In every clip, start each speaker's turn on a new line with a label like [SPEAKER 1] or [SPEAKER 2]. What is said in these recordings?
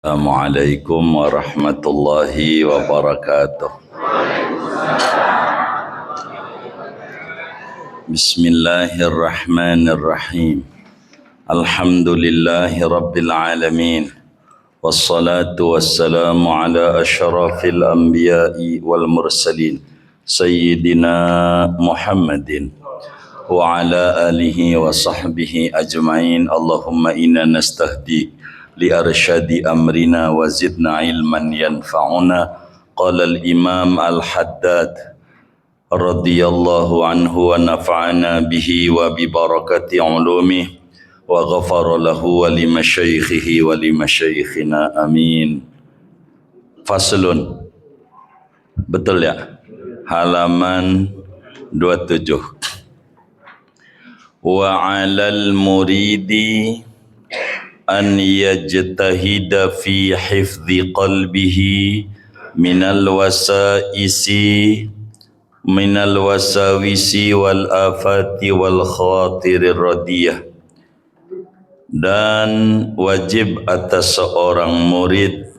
[SPEAKER 1] Assalamualaikum warahmatullahi wabarakatuh. Bismillahirrahmanirrahim. Alhamdulillahi rabbil alamin. Wassalatu wassalamu ala asyrafil anbiya'i wal mursalin Sayyidina Muhammadin wa ala alihi wa sahbihi ajma'in. Allahumma inna nastahdi li arsyadi amrina wa zidna ilman yanfa'una. Qala al-imam al-haddad radhiyallahu anhu wa nafa'ana bihi wa bi barakati ulumih wa ghafara lahu wa li masyaikhihi wa li masyaikhina amin. Faslun, betul ya? Halaman 27. Wa 'alal muridi an yajtahida fi hifdhi qalbihi minal wasawisi wal afati wal khawatir radiyah. Dan wajib atas seorang murid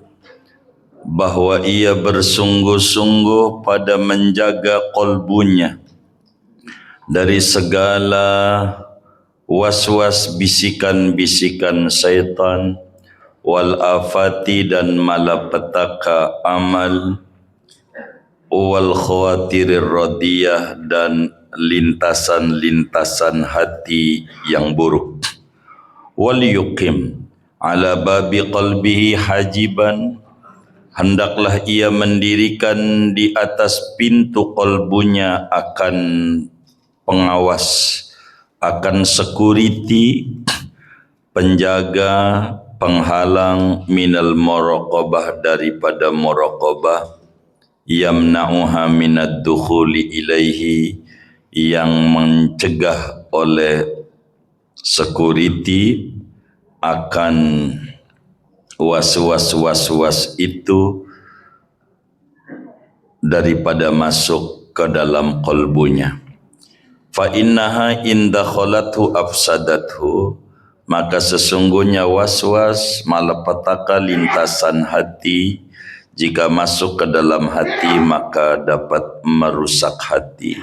[SPEAKER 1] bahwa ia bersungguh-sungguh pada menjaga qalbunya dari segala was-was bisikan-bisikan syaitan, wal afati dan malapetaka amal, wal khawatir radiyah dan lintasan-lintasan hati yang buruk. Wal yuqim ala babi qalbihi hajiban, hendaklah ia mendirikan di atas pintu qalbunya akan pengawas, akan security, penjaga, penghalang minal muraqabah, daripada muraqabah, yamna'uha minad dukhuli ilaihi, yang mencegah oleh security akan was-was itu daripada masuk ke dalam qalbunya. Fa innaha in dakhalathu afsadathu, maka sesungguhnya was-was malapetaka lintasan hati jika masuk ke dalam hati maka dapat merusak hati.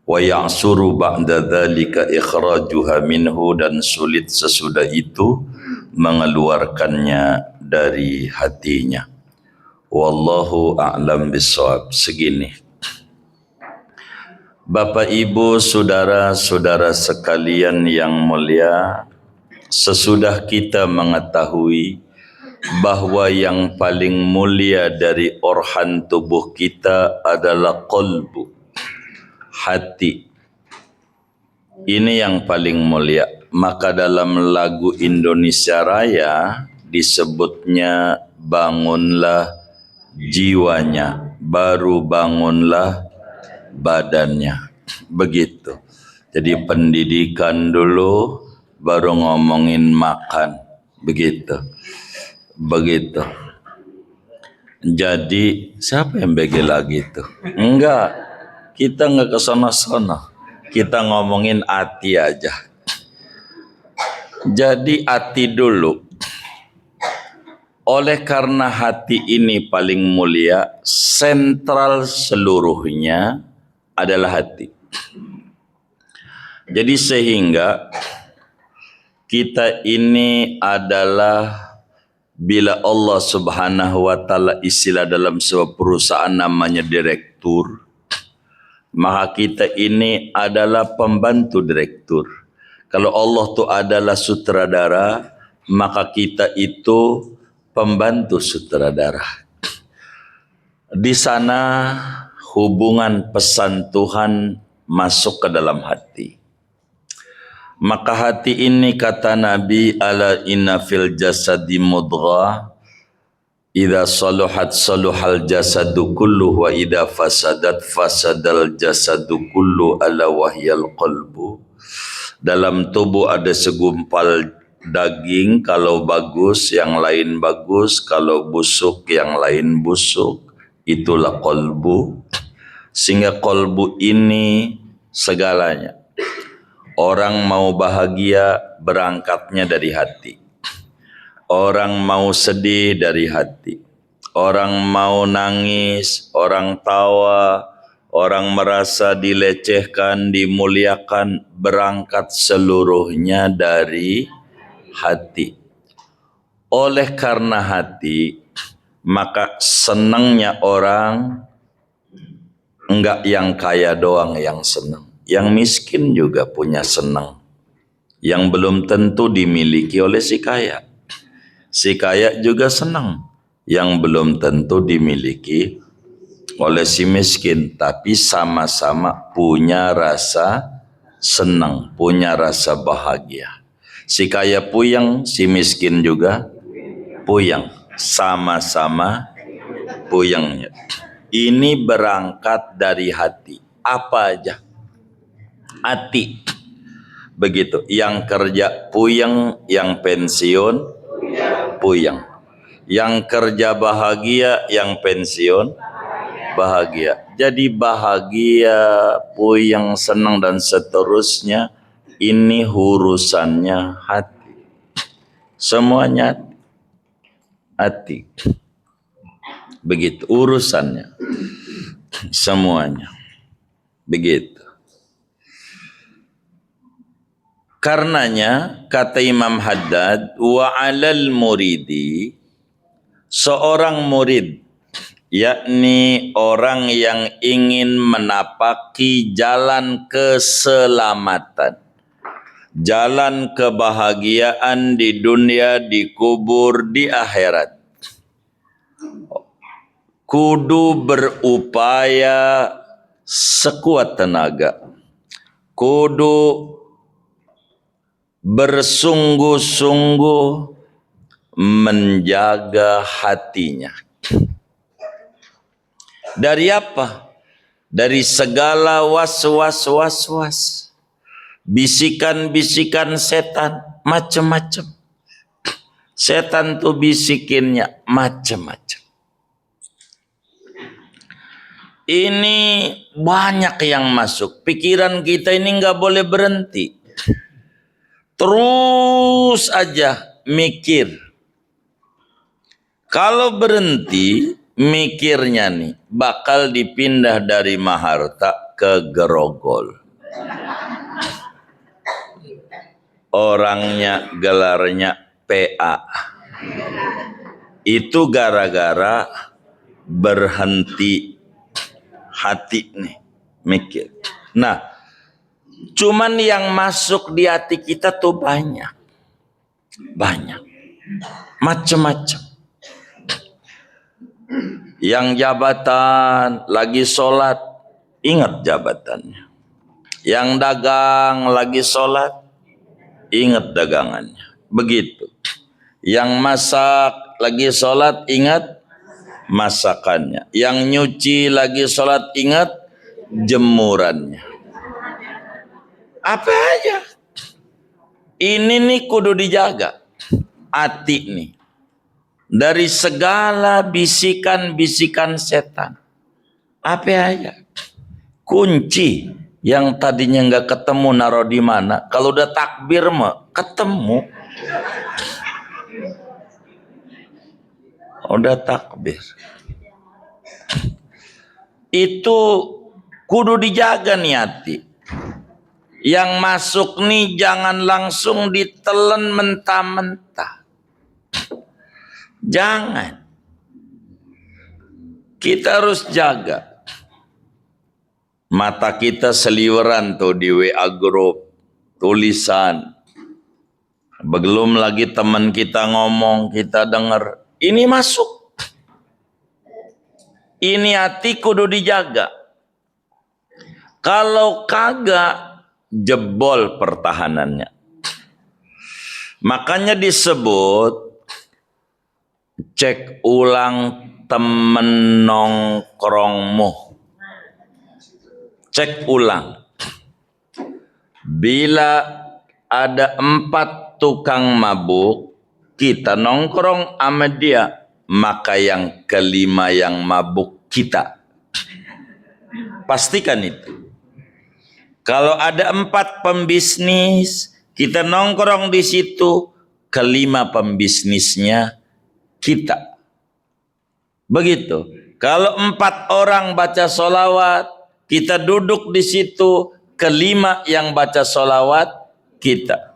[SPEAKER 1] Wa ya'suru ba'da dzalika ikhrajuha minhu, dan sulit sesudah itu mengeluarkannya dari hatinya. Wallahu a'lam bishawab. Segini. Bapak, Ibu, saudara-saudara sekalian yang mulia, sesudah kita mengetahui bahwa yang paling mulia dari organ tubuh kita adalah qalbu, hati. Ini yang paling mulia. Maka dalam lagu Indonesia Raya disebutnya bangunlah jiwanya, baru bangunlah badannya. Begitu. Jadi pendidikan dulu, baru ngomongin makan. Begitu. Jadi siapa yang begi lagi itu? Enggak. Kita enggak ke sana-sana. Kita ngomongin hati aja. Jadi hati dulu. Oleh karena hati ini paling mulia, sentral seluruhnya adalah hati. Jadi sehingga kita ini adalah, bila Allah Subhanahu wa ta'ala, istilah dalam sebuah perusahaan namanya direktur, maka kita ini adalah pembantu direktur. Kalau Allah itu adalah sutradara, maka kita itu pembantu sutradara. Di sana hubungan pesan Tuhan masuk ke dalam hati. Maka hati ini, kata Nabi, ala inna fil jasadi mudghah, idza saluhat saluhal jasadu kullu wa idza fasadat fasadal jasadu kullu, ala wahyal qalbu. Dalam tubuh ada segumpal daging, kalau bagus yang lain bagus, kalau busuk yang lain busuk. Itulah qalbu. Sehingga qalbu ini segalanya. Orang mau bahagia berangkatnya dari hati. Orang mau sedih dari hati. Orang mau nangis, orang tawa, orang merasa dilecehkan, dimuliakan, berangkat seluruhnya dari hati. Oleh karena hati, maka senangnya orang enggak yang kaya doang yang senang. Yang miskin juga punya senang. Yang belum tentu dimiliki oleh si kaya. Si kaya juga senang. Yang belum tentu dimiliki oleh si miskin. Tapi sama-sama punya rasa senang, punya rasa bahagia. Si kaya puyeng, si miskin juga puyeng. Sama-sama puyengnya. Ini berangkat dari hati. Apa aja? Hati. Begitu. Yang kerja puyeng, yang pensiun puyeng. Yang kerja bahagia, yang pensiun bahagia. Jadi bahagia, puyeng, senang dan seterusnya. Ini urusannya hati. Semuanya hati. Begitu urusannya. Semuanya. Begitu. Karenanya kata Imam Haddad, wa 'alal muridi, seorang murid, yakni orang yang ingin menapaki jalan keselamatan, jalan kebahagiaan di dunia, di kubur, di akhirat, kudu berupaya sekuat tenaga, kudu bersungguh-sungguh menjaga hatinya. Dari apa? Dari segala was-was, bisikan-bisikan setan, macam-macam. Setan tuh bisikinnya macam-macam. Ini banyak yang masuk. Pikiran kita ini nggak boleh berhenti. Terus aja mikir. Kalau berhenti mikirnya nih, bakal dipindah dari Maharta ke Grogol. Orangnya gelarnya PA. Itu gara-gara berhenti hati nih, mikir. Nah, cuman yang masuk di hati kita tuh banyak. Banyak. Macam-macam. Yang jabatan lagi sholat, ingat jabatannya. Yang dagang lagi sholat, ingat dagangannya. Begitu. Yang masak lagi sholat, ingat masakannya. Yang nyuci lagi sholat, ingat jemurannya. Apa aja. Ini nih kudu dijaga. Hati nih. Dari segala bisikan-bisikan setan. Apa aja. Kunci yang tadinya nggak ketemu naruh di mana. Kalau udah takbir mah ketemu. Udah takbir. Itu kudu dijaga nih hati. Yang masuk nih jangan langsung ditelan mentah-mentah. Jangan. Kita harus jaga. Mata kita seliweran tuh di WA group. Tulisan. Belum lagi teman kita ngomong, kita dengar. Ini masuk. Ini hati kudu dijaga. Kalau kagak, jebol pertahanannya. Makanya disebut cek ulang temen nongkrongmu. Cek ulang. Bila ada 4 tukang mabuk, kita nongkrong sama dia, maka yang kelima yang mabuk kita. Pastikan itu. Kalau ada 4 pembisnis, kita nongkrong di situ, kelima pembisnisnya kita. Begitu. Kalau 4 orang baca solawat, kita duduk di situ, kelima yang baca solawat kita.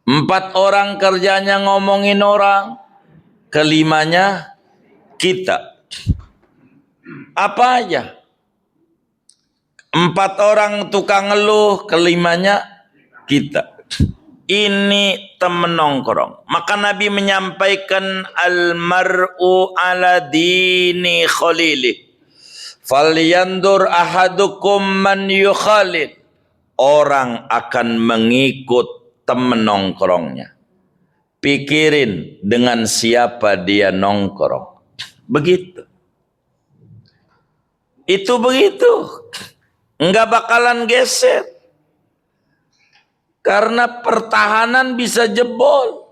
[SPEAKER 1] 4 orang kerjanya ngomongin orang, kelimanya kita. Apa aja? 4 orang tukang ngeluh, kelimanya kita. Ini temen nongkrong. Maka Nabi menyampaikan al-mar'u ala dini khalili. Falyandur ahadukum man yukhalil. Orang akan mengikut temen nongkrongnya. Pikirin dengan siapa dia nongkrong. Begitu. Itu begitu. Enggak bakalan geser. Karena pertahanan bisa jebol.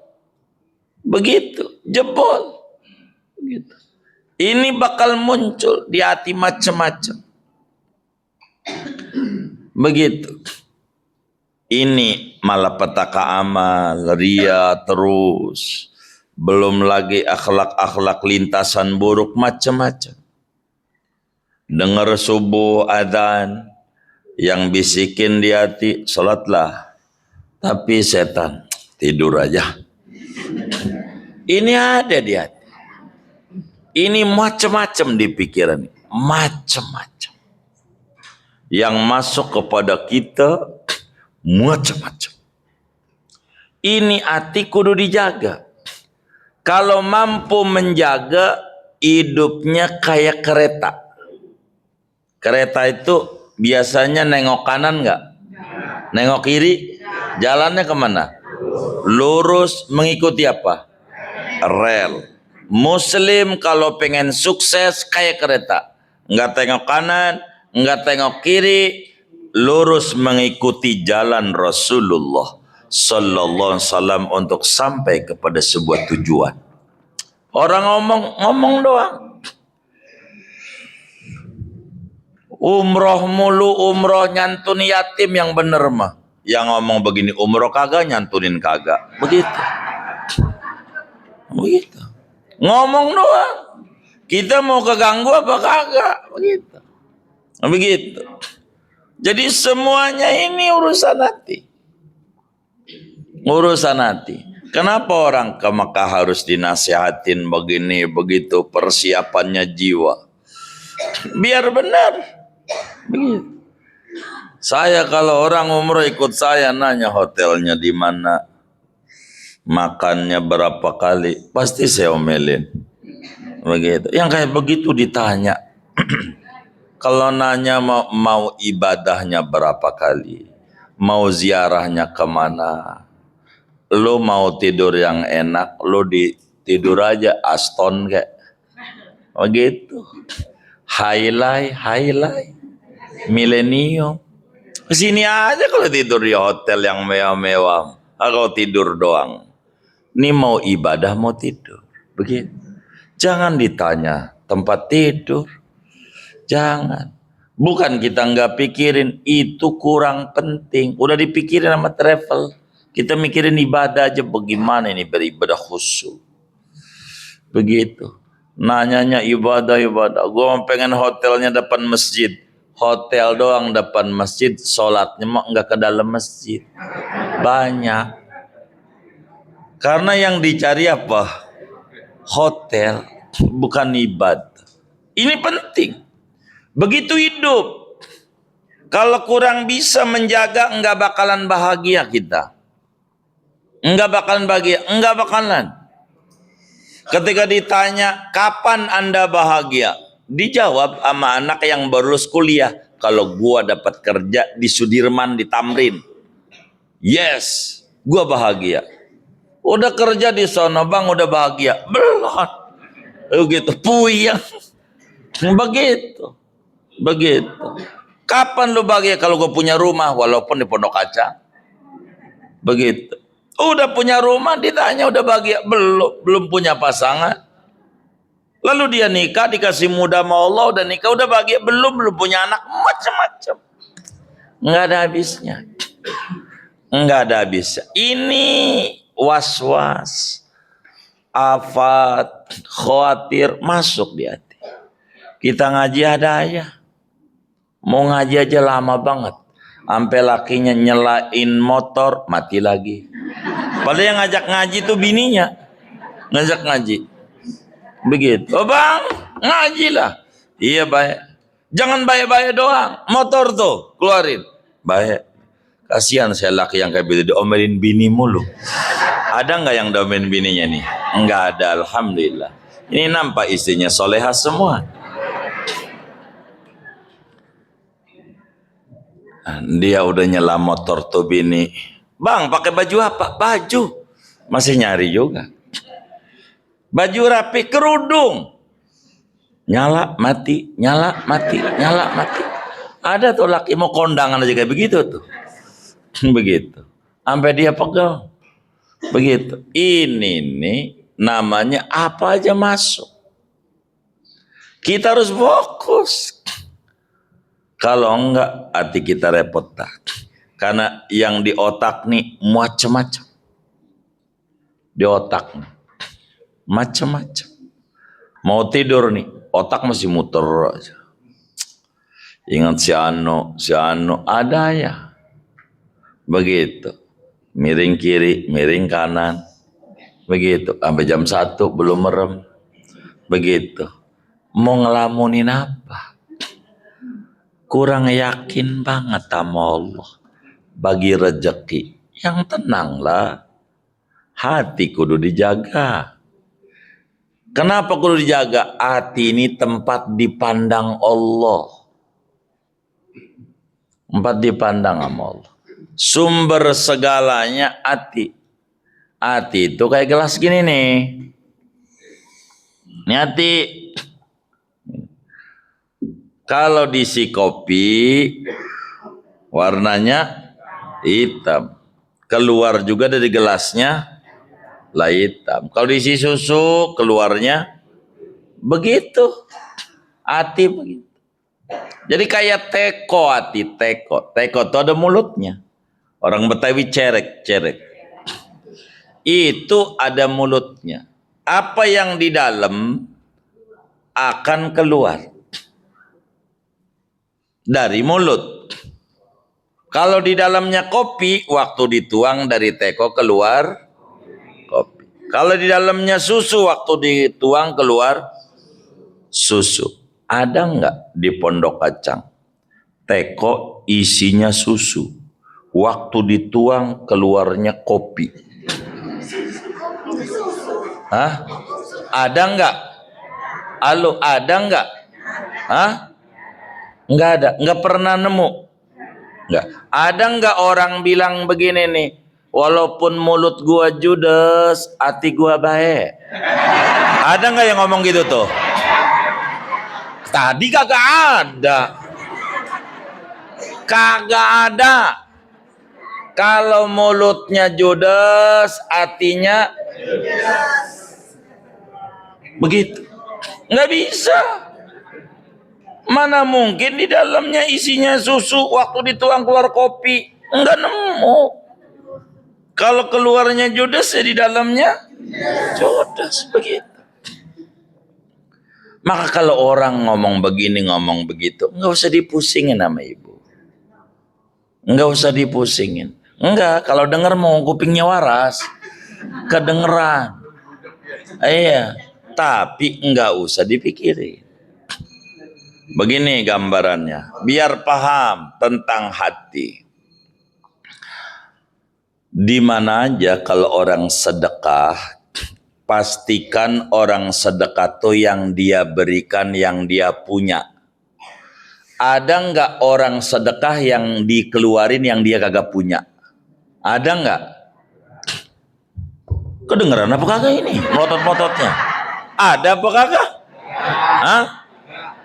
[SPEAKER 1] Begitu, jebol. Begitu. Ini bakal muncul di hati macam-macam. Begitu. Ini malapetaka amal, ria terus. Belum lagi akhlak-akhlak lintasan buruk macam-macam. Dengar subuh adzan, yang bisikin di hati, salatlah. Tapi setan, tidur aja. Ini ada di hati. Ini macam-macam di pikiran. Macam-macam. Yang masuk kepada kita, macam-macam. Ini hati kudu dijaga. Kalau mampu menjaga, hidupnya kayak kereta. Kereta itu biasanya nengok kanan nggak? Nengok kiri? Jalannya kemana? Lurus mengikuti apa? Rel. Muslim kalau pengen sukses kayak kereta. Nggak tengok kanan, nggak tengok kiri. Lurus mengikuti jalan Rasulullah Sallallahu Alaihi Wasallam untuk sampai kepada sebuah tujuan. Orang ngomong doang. Umroh mulu, umroh nyantun yatim yang bener mah. Yang ngomong begini umroh kagak, nyantunin kagak. Begitu. Begitu. Ngomong doang. Kita mau keganggu apa kagak? Begitu. Begitu. Jadi semuanya ini urusan hati. Urusan hati. Kenapa orang ke Mekah harus dinasihatin begini begitu, persiapannya jiwa? Biar benar. Begitu. Saya kalau orang umroh ikut saya nanya hotelnya di mana, makannya berapa kali, pasti saya omelin. Begitu. Yang kayak begitu ditanya. Kalau nanya mau ibadahnya berapa kali, mau ziarahnya kemana, lo mau tidur yang enak, lo tidur aja Aston kayak, begitu. Highlight, Millennium. Kesini aja kalau tidur di hotel yang mewah-mewah. Kalau tidur doang. Ini mau ibadah, mau tidur. Begitu. Jangan ditanya tempat tidur. Jangan. Bukan kita nggak pikirin, itu kurang penting. Udah dipikirin sama travel. Kita mikirin ibadah aja, bagaimana ini beribadah khusyuk. Begitu. Nanyanya ibadah. Gue pengen hotelnya depan masjid. Hotel doang depan masjid, sholatnya mah nggak ke dalam masjid. Banyak. Karena yang dicari apa? Hotel, bukan ibadah. Ini penting. Begitu hidup. Kalau kurang bisa menjaga, nggak bakalan bahagia kita. Nggak bakalan bahagia, nggak bakalan. Ketika ditanya, kapan Anda bahagia? Dijawab sama anak yang baru lulus kuliah, kalau gua dapat kerja di Sudirman di Tamrin, yes, gua bahagia. Udah kerja di sono bang, udah bahagia? Belum. Begitu, puyeng. Begitu. Kapan lu bahagia? Kalau gua punya rumah, walaupun di Pondok Kaca. Begitu. Udah punya rumah, ditanya udah bahagia? Belum punya pasangan. Lalu dia nikah, dikasih muda sama Allah, udah nikah, udah bahagia? Belum punya anak, macam-macam. Nggak ada habisnya. Nggak ada habisnya. Ini was-was, afat, khawatir masuk di hati. Kita ngaji ada ya, mau ngaji aja lama banget, sampai lakinya nyalain motor mati lagi. Padahal yang ngajak ngaji tuh bininya, ngajak ngaji. Begitu, oh bang, ngajilah. Iya baik. Jangan baik-baik doang. Motor tuh keluarin. Baik. Kasihan saya laki yang kayak begitu diomelin bini mulu. Ada nggak yang diomelin bininya nih? Nggak ada, alhamdulillah. Ini nampak istrinya solehah semua. Dia udah nyela motor tuh bini. Bang, pakai baju apa? Baju. Masih nyari juga. Baju rapi, kerudung. Nyala, mati, nyala, mati, nyala, mati. Ada tuh laki mau kondangan aja kayak begitu tuh. Begitu. Sampai dia pegel. Begitu. Ini nih namanya apa aja masuk. Kita harus fokus. Kalau enggak, hati kita repot tak. Karena yang di otak nih macam-macam. Di otak nih. Macam-macam. Mau tidur nih, otak masih muter aja. Ingat si Anu, ada ya. Begitu. Miring kiri, miring kanan. Begitu. Sampai jam 1 belum merem. Begitu. Mau ngelamunin apa? Kurang yakin banget sama Allah. Bagi rezeki. Yang tenanglah. Hati kudu dijaga. Kenapa kudu dijaga? Hati ini tempat dipandang Allah. Tempat dipandang sama Allah. Sumber segalanya hati. Hati itu kayak gelas gini nih. Ini hati. Kalau diisi kopi, warnanya hitam. Keluar juga dari gelasnya lah hitam. Kalau diisi susu keluarnya begitu. Hati begitu. Jadi kayak teko hati, teko. Teko itu ada mulutnya. Orang Betawi cerek. Itu ada mulutnya. Apa yang di dalam akan keluar dari mulut. Kalau di dalamnya kopi, waktu dituang dari teko keluar kopi. Kalau di dalamnya susu, waktu dituang keluar susu. Ada nggak di Pondok Kacang teko isinya susu, waktu dituang keluarnya kopi? Hah? Ada nggak? Halo, ada nggak? Hah? Nggak ada, nggak pernah nemu. Nggak. Ada nggak orang bilang begini nih, walaupun mulut gua judes, hati gua baik? Ada nggak yang ngomong gitu tuh? Tadi kagak ada. Kagak ada. Kalau mulutnya judes, hatinya begitu. Nggak bisa. Mana mungkin di dalamnya isinya susu, waktu dituang keluar kopi. Nggak nemu. Kalau keluarnya judes, ya di dalamnya judes. Begitu. Maka kalau orang ngomong begini, ngomong begitu, nggak usah dipusingin sama ibu. Nggak usah dipusingin. Enggak, kalau denger mau kupingnya waras. Kedengeran. Iya, tapi nggak usah dipikirin. Begini gambarannya, biar paham tentang hati. Di mana aja kalau orang sedekah, pastikan orang sedekah itu yang dia berikan, yang dia punya. Ada nggak orang sedekah yang dikeluarin yang dia kagak punya? Ada nggak? Kedengeran apa kagak ini? Melotot-melototnya. Ada apa kagak? Hah?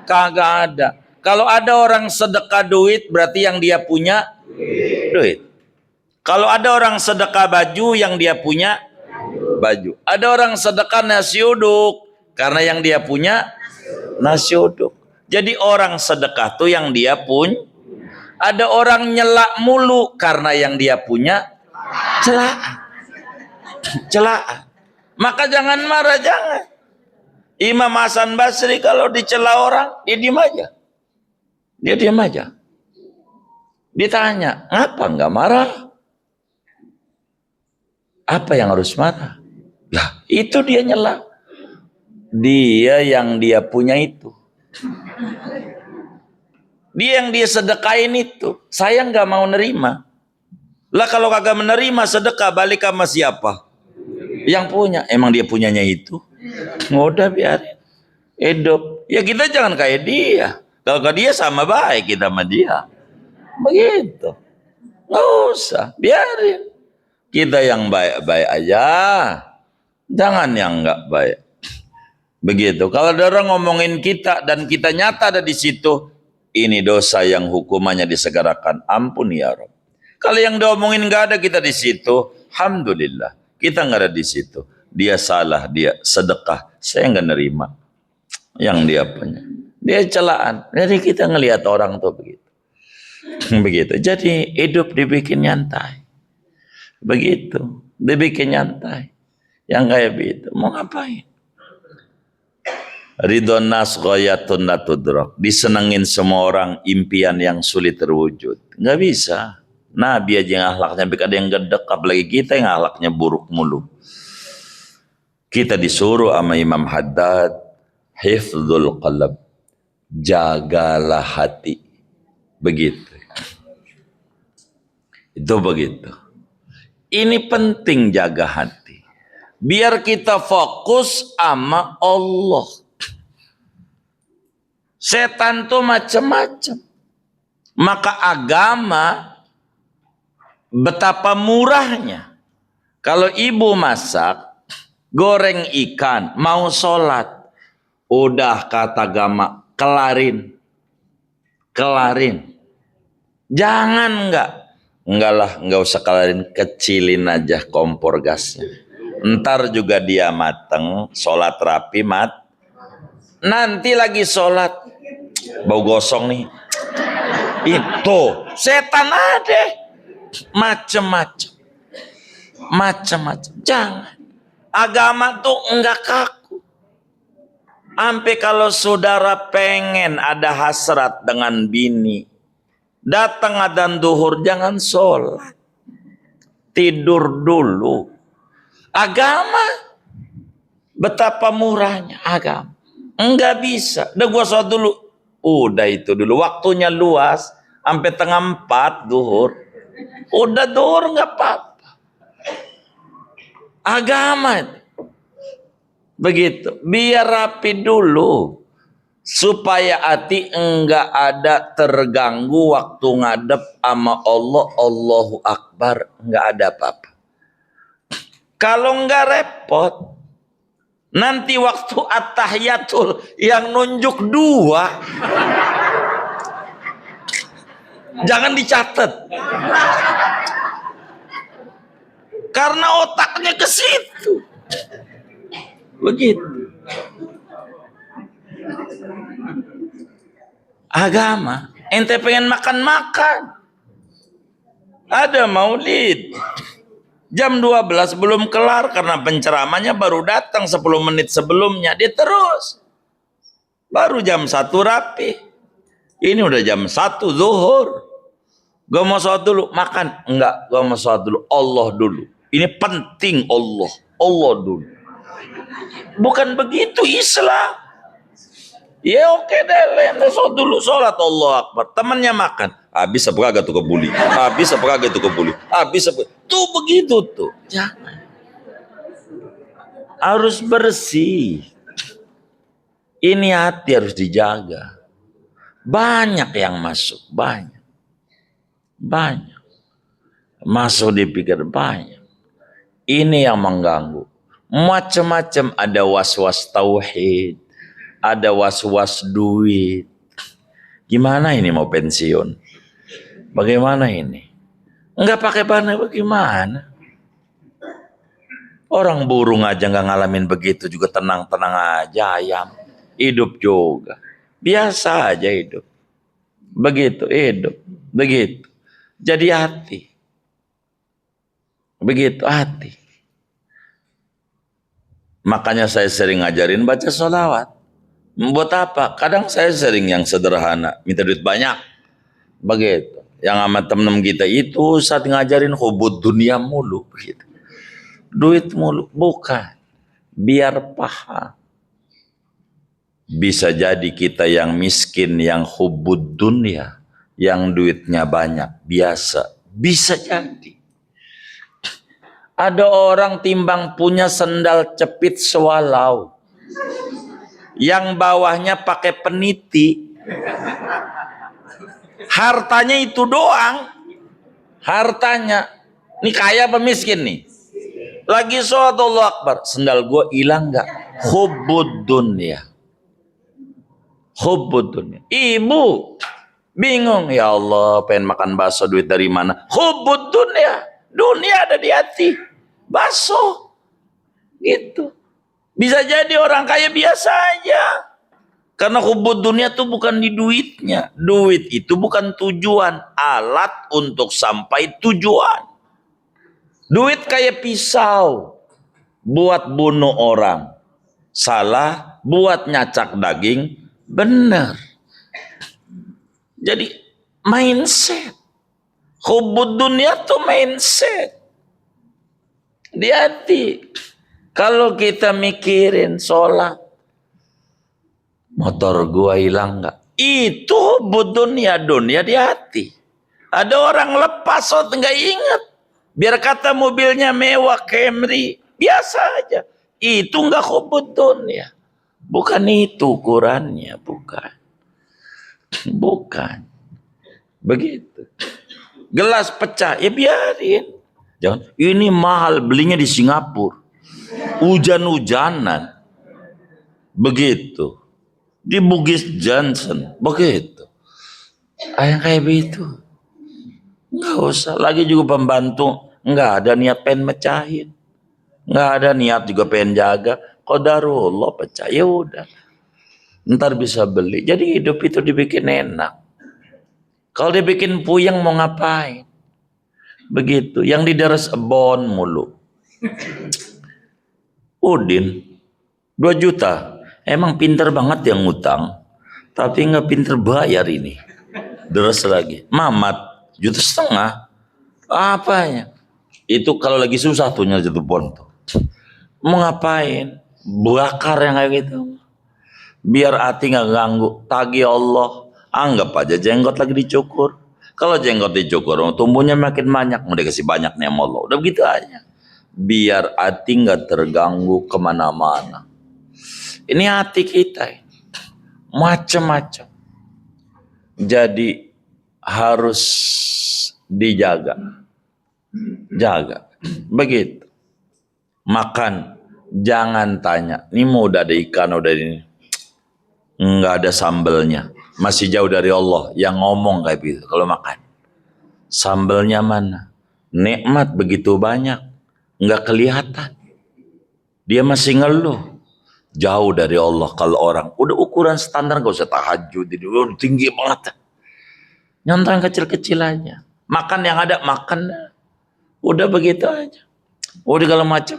[SPEAKER 1] Kagak ada. Kalau ada orang sedekah duit, berarti yang dia punya duit. Kalau ada orang sedekah baju, yang dia punya baju. Ada orang sedekah nasi uduk, karena yang dia punya nasi uduk. Jadi orang sedekah tuh yang dia punya. Ada orang nyelak mulu, karena yang dia punya celaan. celaan. Maka jangan marah, jangan. Imam Hasan Basri kalau dicela orang, dia diam aja. Dia diam aja. Ditanya, ngapa nggak marah? Apa yang harus marah? Lah, itu dia nyela. Dia yang dia punya itu. Dia yang dia sedekain itu. Saya nggak mau nerima. Lah kalau kagak menerima sedekah, balik sama siapa? Yang punya. Emang dia punyanya itu? Udah biarin. Hidup. Ya kita jangan kayak dia. Kalau ke dia sama baik kita sama dia. Begitu. Nggak usah. Biarin. Kita yang baik-baik aja. Jangan yang nggak baik. Begitu. Kalau ada orang ngomongin kita dan kita nyata ada di situ, ini dosa yang hukumannya disegerakan. Ampun ya Rabb. Kalau yang diomongin nggak ada kita di situ, alhamdulillah kita nggak ada di situ. Dia salah, dia sedekah, saya nggak nerima yang dia punya. Dia celaan. Jadi kita ngelihat orang tuh begitu, begitu. Jadi hidup dibikin nyantai, begitu, dibikin nyantai. Yang kayak begitu, mau ngapain? Ridhon nas ghayatun la tudrak. Disenengin semua orang impian yang sulit terwujud. Nggak bisa. Nabi aja yang akhlaknya ada yang gedek, apalagi kita yang akhlaknya buruk mulu. Kita disuruh sama Imam Haddad, hifdzul qalb, jagalah hati. Begitu. Itu begitu. Ini penting jaga hati. Biar kita fokus sama Allah. Setan tuh macam-macam. Maka agama betapa murahnya. Kalau ibu masak, goreng ikan, mau sholat, udah kata agama, kelarin. Kelarin. Jangan enggak lah, enggak usah kelarin, kecilin aja kompor gasnya. Ntar juga dia mateng, sholat rapi, nanti lagi sholat, bau gosong nih. Itu setan ada macem-macem. Jangan. Agama tuh enggak kaku. Sampai kalau saudara pengen ada hasrat dengan bini, datang adzan duhur jangan sholat, tidur dulu. Agama betapa murahnya agama. Enggak bisa. Udah gua sholat dulu. Udah itu dulu. Waktunya luas. Sampai tengah 4 duhur. Udah duhur enggak apa-apa. Agama. Begitu. Biar rapi dulu. Supaya hati enggak ada terganggu waktu ngadep sama Allah. Allahu Akbar. Enggak ada apa-apa. Kalau enggak repot. Nanti waktu at-tahiyatul yang nunjuk 2. Jangan dicatat. Karena otaknya ke situ. Begitu. Agama, ente pengen makan. Ada maulid. Jam 12 belum kelar karena penceramahnya baru datang 10 menit sebelumnya. Dia terus. Baru jam 1 rapi. Ini udah jam 1 zuhur. Gak mau sholat dulu, makan. Enggak, gak mau sholat dulu. Allah dulu. Ini penting Allah. Allah dulu. Bukan begitu Islam. Ya oke deh, ente sholat dulu. Sholat Allah Akbar. Temannya makan. Habis apa kagak tuh kebuli? Habis apa kagak tuh kebuli? Habis apa? Tuh begitu tuh. Jangan. Harus bersih. Ini hati harus dijaga. Banyak yang masuk. Banyak. Masuk dipikir banyak. Ini yang mengganggu. Macam-macam, ada was-was tauhid. Ada was-was duit. Gimana ini mau pensiun? Bagaimana ini? Enggak pakai bahan bagaimana? Orang burung aja nggak ngalamin begitu juga tenang-tenang aja ayam. Hidup juga. Biasa aja hidup. Begitu hidup. Begitu. Jadi hati. Begitu hati. Makanya saya sering ngajarin baca sholawat. Buat apa? Kadang saya sering yang sederhana, minta duit banyak. Begitu. Yang sama temen kita itu saat ngajarin hubud dunia mulu. Begitu. Duit mulu. Bukan. Biar paham. Bisa jadi kita yang miskin, yang hubud dunia, yang duitnya banyak, biasa. Bisa jadi. Ada orang timbang punya sendal cepit sewalau. Yang bawahnya pakai peniti. Hartanya itu doang. Hartanya. Ini kaya apa miskin nih? Lagi sholat Allahu Akbar. Sendal gue hilang gak? Hubud dunia. Hubud dunia. Ibu bingung. Ya Allah, pengen makan bakso, duit dari mana? Hubud dunia. Dunia ada di hati. Bakso. Gitu. Bisa jadi orang kaya biasa aja. Karena hubud dunia itu bukan di duitnya. Duit itu bukan tujuan. Alat untuk sampai tujuan. Duit kayak pisau. Buat bunuh orang. Salah. Buat nyacak daging. Benar. Jadi mindset. Hubud dunia tuh mindset. Di hati. Kalau kita mikirin sholat, motor gua hilang nggak? Itu hubud dunia di hati. Ada orang lepas sholat nggak ingat. Biar kata mobilnya mewah Camry, biasa aja. Itu nggak hubud dunia. Bukan itu ukurannya, bukan. Bukan. Begitu. Gelas pecah, ya biarin. Jangan. Ini mahal, belinya di Singapura. Hujan-hujanan. Begitu. Di Bugis Johnson. Begitu. Yang kayak begitu. Nggak usah. Lagi juga pembantu. Nggak ada niat pengen mecahin. Nggak ada niat juga pengen jaga. Qadarullah pecah. Ya udah. Ntar bisa beli. Jadi hidup itu dibikin enak. Kalau dibikin puyeng mau ngapain? Begitu. Yang dideres bon mulu. Udin 2 juta. Emang pinter banget yang ngutang. Tapi nggak pinter bayar ini. Deres lagi. Mamat 1,5 juta. Apanya? Itu kalau lagi susah tuh jatuh bon tuh. Mau ngapain? Bakar yang kayak gitu. Biar hati nggak ganggu. Tagih Allah. Anggap aja jenggot lagi dicukur. Kalau jenggot dicukur, tumbuhnya makin banyak. Mau dikasih banyak nih sama Allah. Udah begitu aja. Biar hati nggak terganggu kemana-mana. Ini hati kita. Macam-macam. Jadi harus dijaga. Jaga. Begitu. Makan. Jangan tanya. Ini mau udah ada ikan, udah ini. Nggak ada sambelnya. Masih jauh dari Allah yang ngomong kayak gitu kalau makan. Sambelnya mana? Nikmat begitu banyak. Nggak kelihatan. Dia masih ngeluh. Jauh dari Allah kalau orang. Udah ukuran standar gak usah tahajud. Udah tinggi banget. Nyontoh yang kecil-kecil aja. Makan yang ada, makan. Udah begitu aja. Udah kalau macam.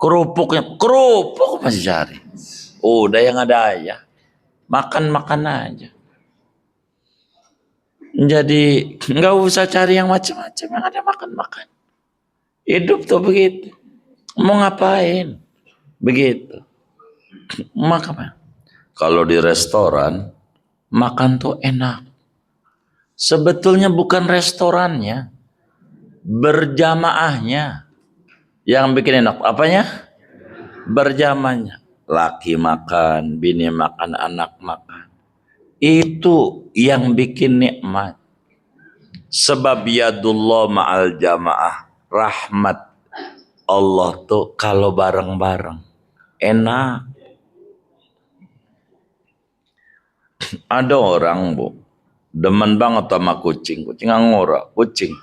[SPEAKER 1] Kerupuk masih cari. Udah yang ada aja. Makan aja. Jadi nggak usah cari yang macam-macam, yang ada makan. Hidup tuh begitu. Mau ngapain? Begitu. Makan. Kalau di restoran makan tuh enak. Sebetulnya bukan restorannya, berjamaahnya yang bikin enak. Apanya? Berjamaahnya. Laki makan, bini makan, anak makan. Itu yang bikin nikmat. Sebab yadullah ma'al jamaah. Rahmat Allah tuh kalau bareng-bareng. Enak. Ada orang bu, demen banget sama kucing. Kucing angora, kucing.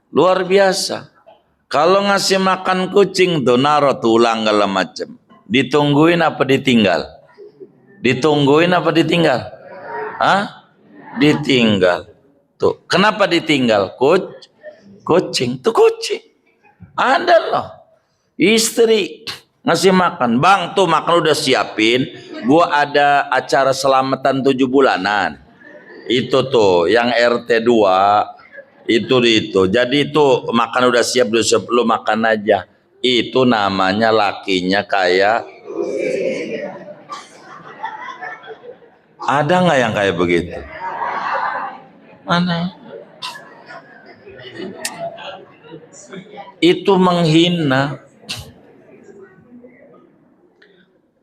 [SPEAKER 1] Luar biasa. Kalau ngasih makan kucing tuh naro tulang segala macem. Ditungguin apa ditinggal? Ditungguin apa ditinggal? Hah? Ditinggal. Tuh, kenapa ditinggal? Kucing. Tuh kucing. Ada loh. Istri ngasih makan, bang tuh makan udah siapin, gua ada acara selamatan 7 bulanan. Itu tuh yang RT 2 itu. Jadi itu makan udah siap, lu makan aja. Itu namanya lakinya kayak, ada nggak yang kayak begitu? Mana? Itu menghina.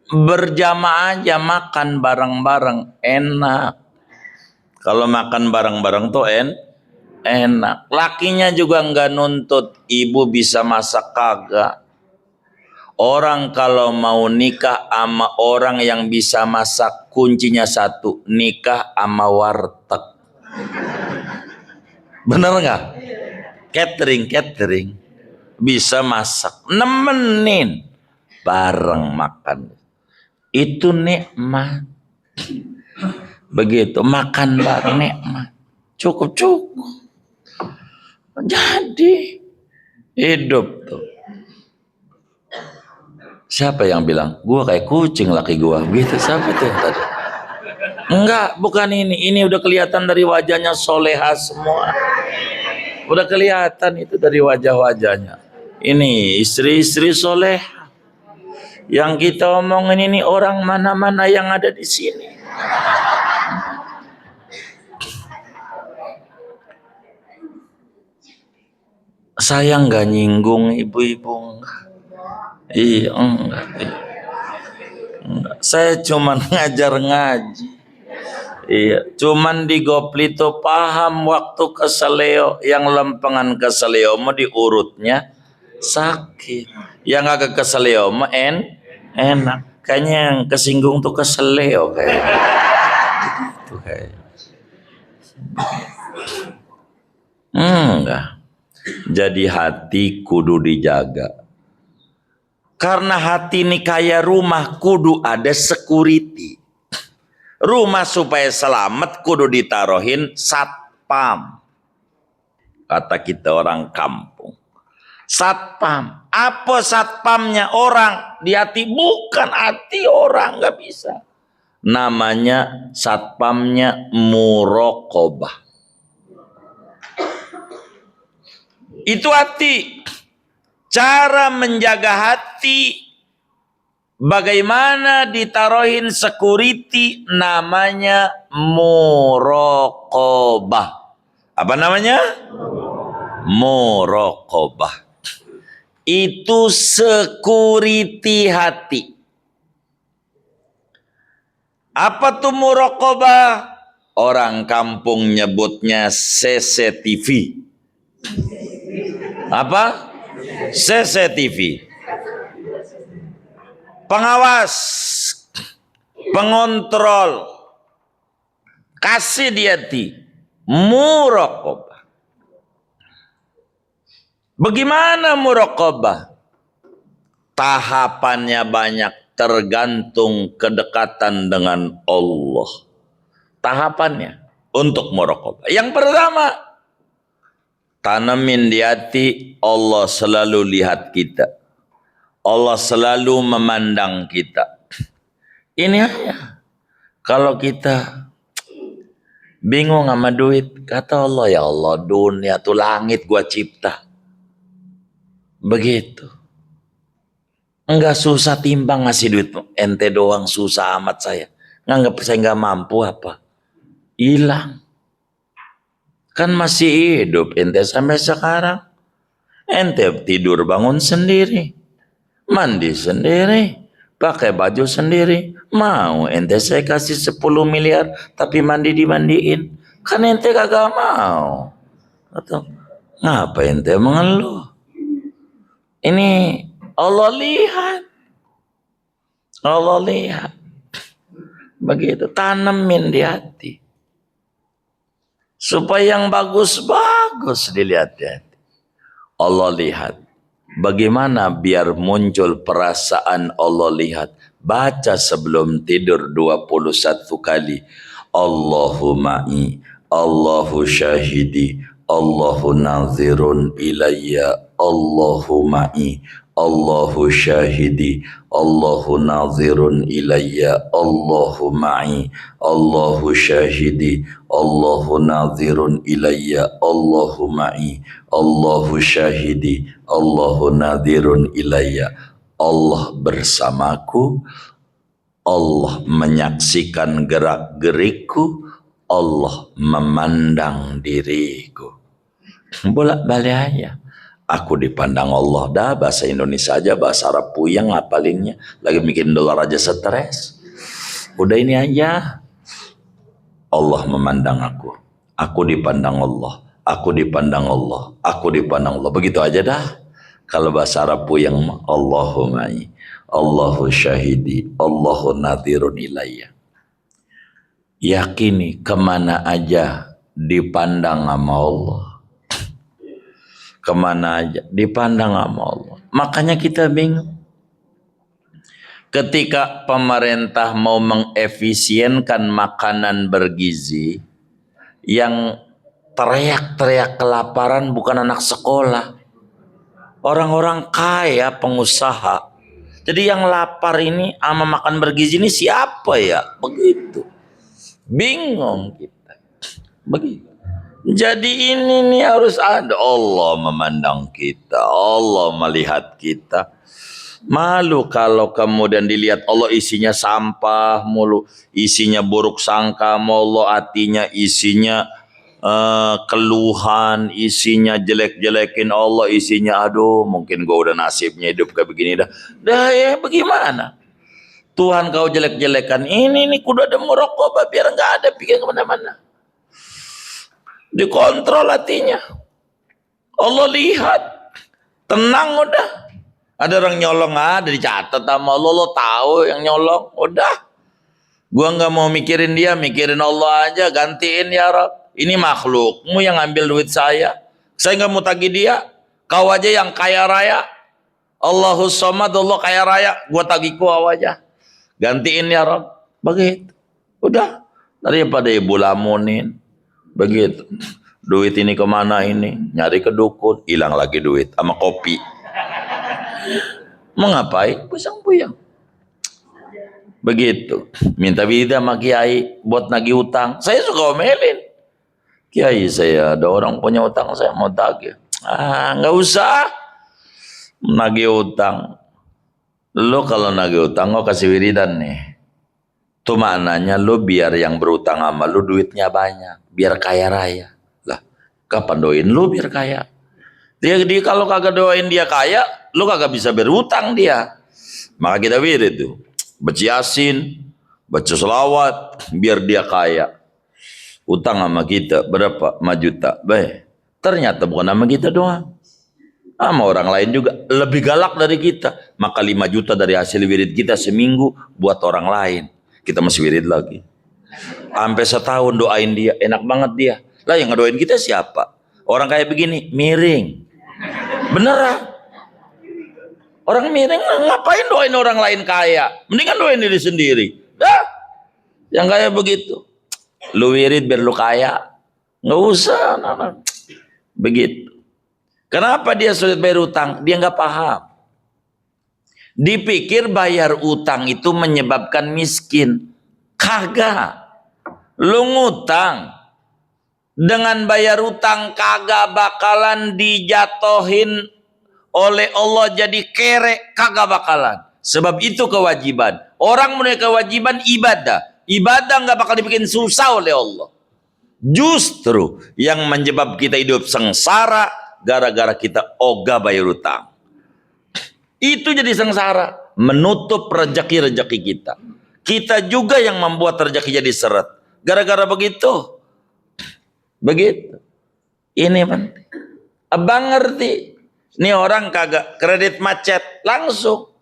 [SPEAKER 1] Berjamaah aja makan bareng-bareng enak. Kalau makan bareng-bareng tuh enak. Lakinya juga nggak nuntut ibu bisa masak, kagak. Orang kalau mau nikah sama orang yang bisa masak, kuncinya satu, nikah sama warteg. Bener nggak? Catering bisa masak, nemenin bareng makan. Itu nikmat. Begitu makan bareng nikmat. Cukup. Jadi hidup tuh. Siapa yang bilang gua kayak kucing laki gua? Gitu, siapa tuh yang tadi? Enggak, bukan ini. Ini udah kelihatan dari wajahnya soleha semua. Udah kelihatan itu dari wajah-wajahnya. Ini istri-istri soleh. Yang kita omongin ini orang mana-mana yang ada di sini. Saya nggak nyinggung ibu-ibu, enggak. Iya, enggak. Saya cuman ngajar ngaji. Iya, cuman di Gopli itu paham waktu keseleo, yang lempengan keseleo mau diurutnya sakit. Yang agak keseleo mah enak. Kayaknya yang kesinggung tuh keseleo kayak. Gitu kayak. Enggak. Jadi hati kudu dijaga. Karena hati ini kayak rumah, kudu ada security. Rumah supaya selamat kudu ditaruhin satpam. Kata kita orang kampung. Satpam. Apa satpamnya? Orang di hati, bukan hati orang, nggak bisa. Namanya satpamnya muraqabah. Itu hati. Cara menjaga hati, bagaimana ditaruhin security, namanya muraqabah. Apa namanya? Muraqabah. Itu security hati. Apa tuh muraqabah? Orang kampung nyebutnya CCTV. Apa? CCTV. Pengawas, pengontrol, kasih di hati, muraqabah. Bagaimana muraqabah? Tahapannya banyak, tergantung kedekatan dengan Allah. Tahapannya untuk muraqabah. Yang pertama, tanamin di hati, Allah selalu lihat kita. Allah selalu memandang kita. Ini aja. Kalau kita bingung sama duit, kata Allah, ya Allah, dunia tuh langit gua cipta. Begitu. Enggak susah timbang ngasih duit. Ente doang susah amat saya. Nganggap saya nggak mampu apa? Hilang. Kan masih hidup ente sampai sekarang. Ente tidur bangun sendiri. Mandi sendiri, pakai baju sendiri. Mau ente saya kasih 10 miliar tapi mandi dimandiin? Kan ente kagak mau. Atau ngapa ente mengeluh? Ini Allah lihat. Allah lihat. Begitu, tanemin di hati. Supaya yang bagus-bagus dilihat di hati. Allah lihat. Bagaimana biar muncul perasaan Allah lihat? Baca sebelum tidur 21 kali. Allahu ma'i, Allahu syahidi, Allahu nazirun ilayya, Allahu ma'i, Allahu syahidi, Allahu nazirun ilayya, Allahu ma'i, Allahu syahidi, Allahu nazirun ilayya, Allahu ma'i, Allahu syahidi, Allahu nazirun ilayya. Allah bersamaku, Allah menyaksikan gerak-gerikku, Allah memandang diriku. Bolak-balik aja. Aku dipandang Allah. Dah bahasa Indonesia aja, bahasa Arab puyeng ngapalinnya. Lagi bikin dolar aja stres. Udah ini aja. Allah memandang aku. Aku dipandang Allah. Aku dipandang Allah. Aku dipandang Allah. Begitu aja dah. Kalau bahasa Arab puyeng, Allahu ma'i, Allahu syahidi, Allahu nadhirun ilayya. Yakini kemana aja dipandang sama Allah. Kemana aja dipandang sama Allah. Makanya kita bingung. Ketika pemerintah mau mengefisienkan makanan bergizi, yang teriak-teriak kelaparan bukan anak sekolah, orang-orang kaya, pengusaha. Jadi yang lapar ini sama makan bergizi ini siapa ya? Begitu. Bingung kita. Begitu. Jadi ini nih harus ada. Allah memandang kita, Allah melihat kita. Malu kalau kemudian dilihat Allah isinya sampah mulu, isinya buruk sangka mulu, hatinya isinya keluhan, isinya jelek-jelekin Allah, isinya aduh mungkin gua udah nasibnya hidup kayak begini dah. Dah ya bagaimana? Tuhan kau jelek-jelekan ini nih kudu ada merokok biar nggak ada pikir kemana-mana. Dikontrol hatinya. Allah lihat. Tenang udah. Ada orang nyolong ada dicatat sama Allah. Lo tahu yang nyolong. Udah. Gua nggak mau mikirin dia. Mikirin Allah aja. Gantiin ya Rabb. Ini makhlukmu yang ngambil duit saya. Saya nggak mau tagih dia. Kau aja yang kaya raya. Allahus somad. Allah kaya raya. Gua tagih kau aja. Gantiin ya Rabb. Begitu. Udah. Daripada ibu lamunin. Begitu. Duit ini kemana ini? Nyari ke dukun, hilang lagi duit sama kopi. Mau ngapain? Pusang-puyang. Begitu. Minta bida sama kiai buat nagih utang. Saya suka omelin. Kiai saya ada orang punya utang saya mau tagih. Nggak usah nagih utang. Lo kalau nagih utang lo kasih wiridan nih. Itu maknanya lo biar yang berutang sama lo duitnya banyak. Biar kaya raya. Lah, kapan doain lu biar kaya? Dia kalau kagak doain dia kaya, lu kagak bisa berutang dia. Maka kita wirid tuh. Baca Yasin, baca selawat, biar dia kaya. Utang sama kita berapa? 5 juta. Baik. Ternyata bukan sama kita doang. Sama orang lain juga. Lebih galak dari kita. Maka 5 juta dari hasil wirid kita seminggu buat orang lain. Kita masih wirid lagi. Sampai setahun doain dia, enak banget dia. Lah yang ngedoain kita siapa? Orang kayak begini, miring. Beneran. Orang miring ngapain doain orang lain kaya? Mendingan doain diri sendiri. Dah. Yang kayak begitu. Lu wirid biar lu kaya. Nggak usah. Nah. Begitu. Kenapa dia sulit bayar utang? Dia nggak paham. Dipikir bayar utang itu menyebabkan miskin. Kagak. Lu ngutang dengan bayar utang kagak bakalan dijatohin oleh Allah jadi kere, kagak bakalan. Sebab itu kewajiban. Orang punya kewajiban ibadah. Ibadah nggak bakal dibikin susah oleh Allah. Justru yang menyebab kita hidup sengsara gara-gara kita ogah bayar utang. Itu jadi sengsara, menutup rezeki-rezeki kita. Kita juga yang membuat rezeki jadi seret. Gara-gara begitu. Begitu. Ini penting. Abang ngerti. Ini orang kagak kredit macet. Langsung.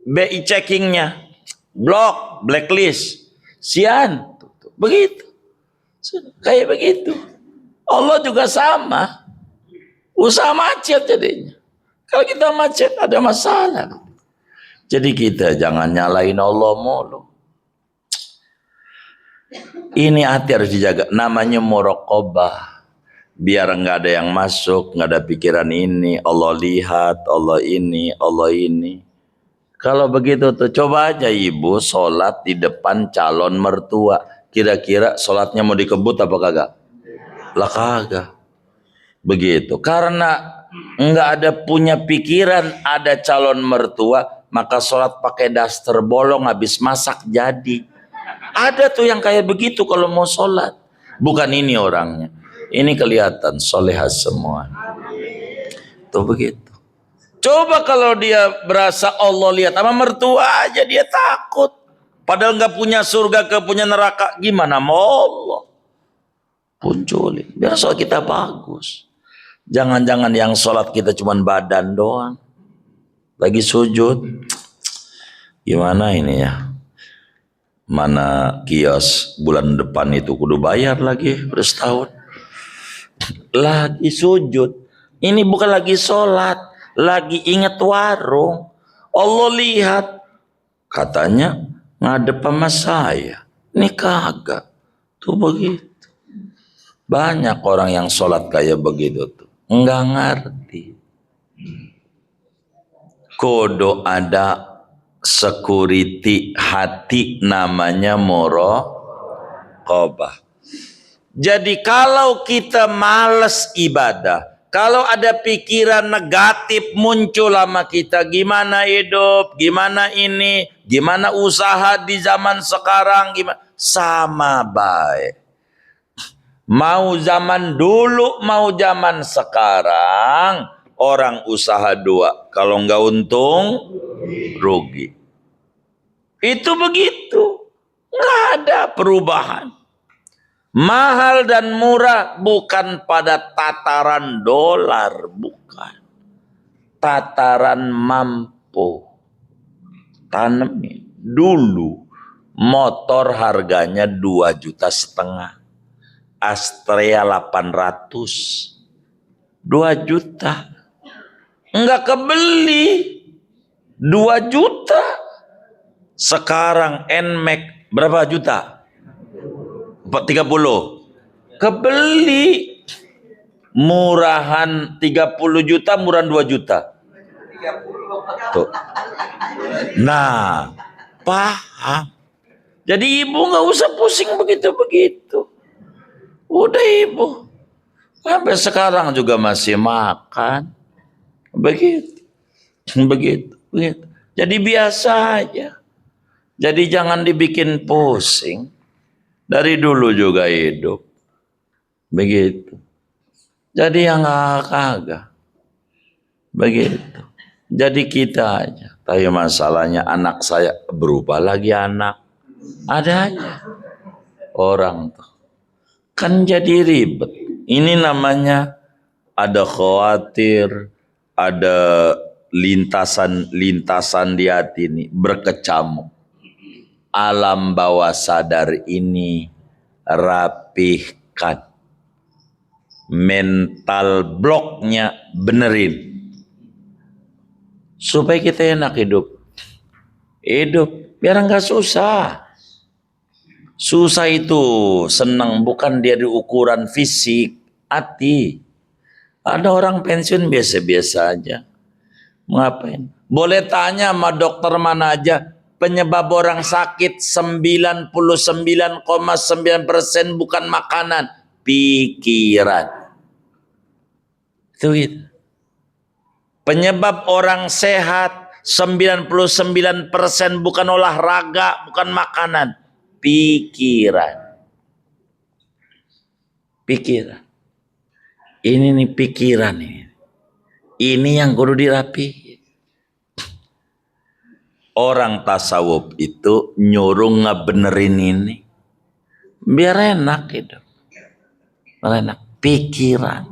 [SPEAKER 1] BI checkingnya. Blok. Blacklist. Sian. Begitu. Kayak begitu. Allah juga sama. Usaha macet jadinya. Kalau kita macet ada masalah. Jadi kita jangan nyalain Allah mulu. Ini hati harus dijaga. Namanya muraqabah. Biar nggak ada yang masuk, nggak ada pikiran ini, Allah lihat, Allah ini, Allah ini. Kalau begitu tuh, coba aja ibu sholat di depan calon mertua. Kira-kira sholatnya mau dikebut apa kagak? Lah kagak. Begitu. Karena nggak ada punya pikiran ada calon mertua, maka sholat pakai daster bolong habis masak jadi. Ada tuh yang kayak begitu kalau mau sholat. Bukan ini orangnya. Ini kelihatan solehah semua. Tuh begitu. Coba kalau dia berasa Allah lihat sama mertua aja dia takut. Padahal nggak punya surga ke punya neraka, gimana mau Allah punculin? Biar sholat kita bagus. Jangan-jangan yang sholat kita cuma badan doang. Lagi sujud. Gimana ini ya? Mana kios bulan depan itu kudu bayar lagi udah setahun. Lagi sujud. Ini bukan lagi sholat. Lagi ingat warung. Allah lihat. Katanya ngadep sama saya. Ini kagak. Tuh begitu. Banyak orang yang sholat kayak begitu tuh. Enggak ngerti. Kodo ada security hati namanya muraqabah. Jadi kalau kita malas ibadah, kalau ada pikiran negatif muncul sama kita, gimana hidup, gimana ini, gimana usaha di zaman sekarang, gimana, sama baik. Mau zaman dulu, mau zaman sekarang, orang usaha dua. Kalau nggak untung, rugi. Itu begitu. Nggak ada perubahan. Mahal dan murah bukan pada tataran dolar, bukan. Tataran mampu. Tanemin. Dulu motor harganya 2,5 juta. Astrea 800. 2 juta. Enggak kebeli. 2 juta. Sekarang NMAX berapa juta? 30. Kebeli. Murahan 30 juta, murahan 2 juta. Tuh. Nah, paham. Jadi ibu nggak usah pusing begitu-begitu. Udah ibu. Sampai sekarang juga masih makan. Begitu. Begitu. Jadi biasa aja. Jadi jangan dibikin pusing. Dari dulu juga hidup. Begitu. Jadi yang kagak. Begitu. Jadi kita aja. Tapi masalahnya anak saya berubah lagi anak. Ada aja. Orang tuh. Kan jadi ribet. Ini namanya ada khawatir. Ada lintasan di hati ini. Berkecamuk. Alam bawah sadar ini rapihkan. Mental bloknya benerin. Supaya kita enak hidup. Hidup biar enggak susah. Susah itu senang bukan dari ukuran fisik, hati. Ada orang pensiun biasa-biasa aja. Ngapain? Boleh tanya sama dokter mana aja. Penyebab orang sakit 99,9% bukan makanan, pikiran. Itu gitu. Penyebab orang sehat 99% bukan olahraga, bukan makanan, pikiran. Pikiran. Ini nih pikiran ini. Ini yang kudu dirapi. Orang tasawuf itu nyuruh ngebenerin ini. Biar enak gitu. Biar enak. Pikiran.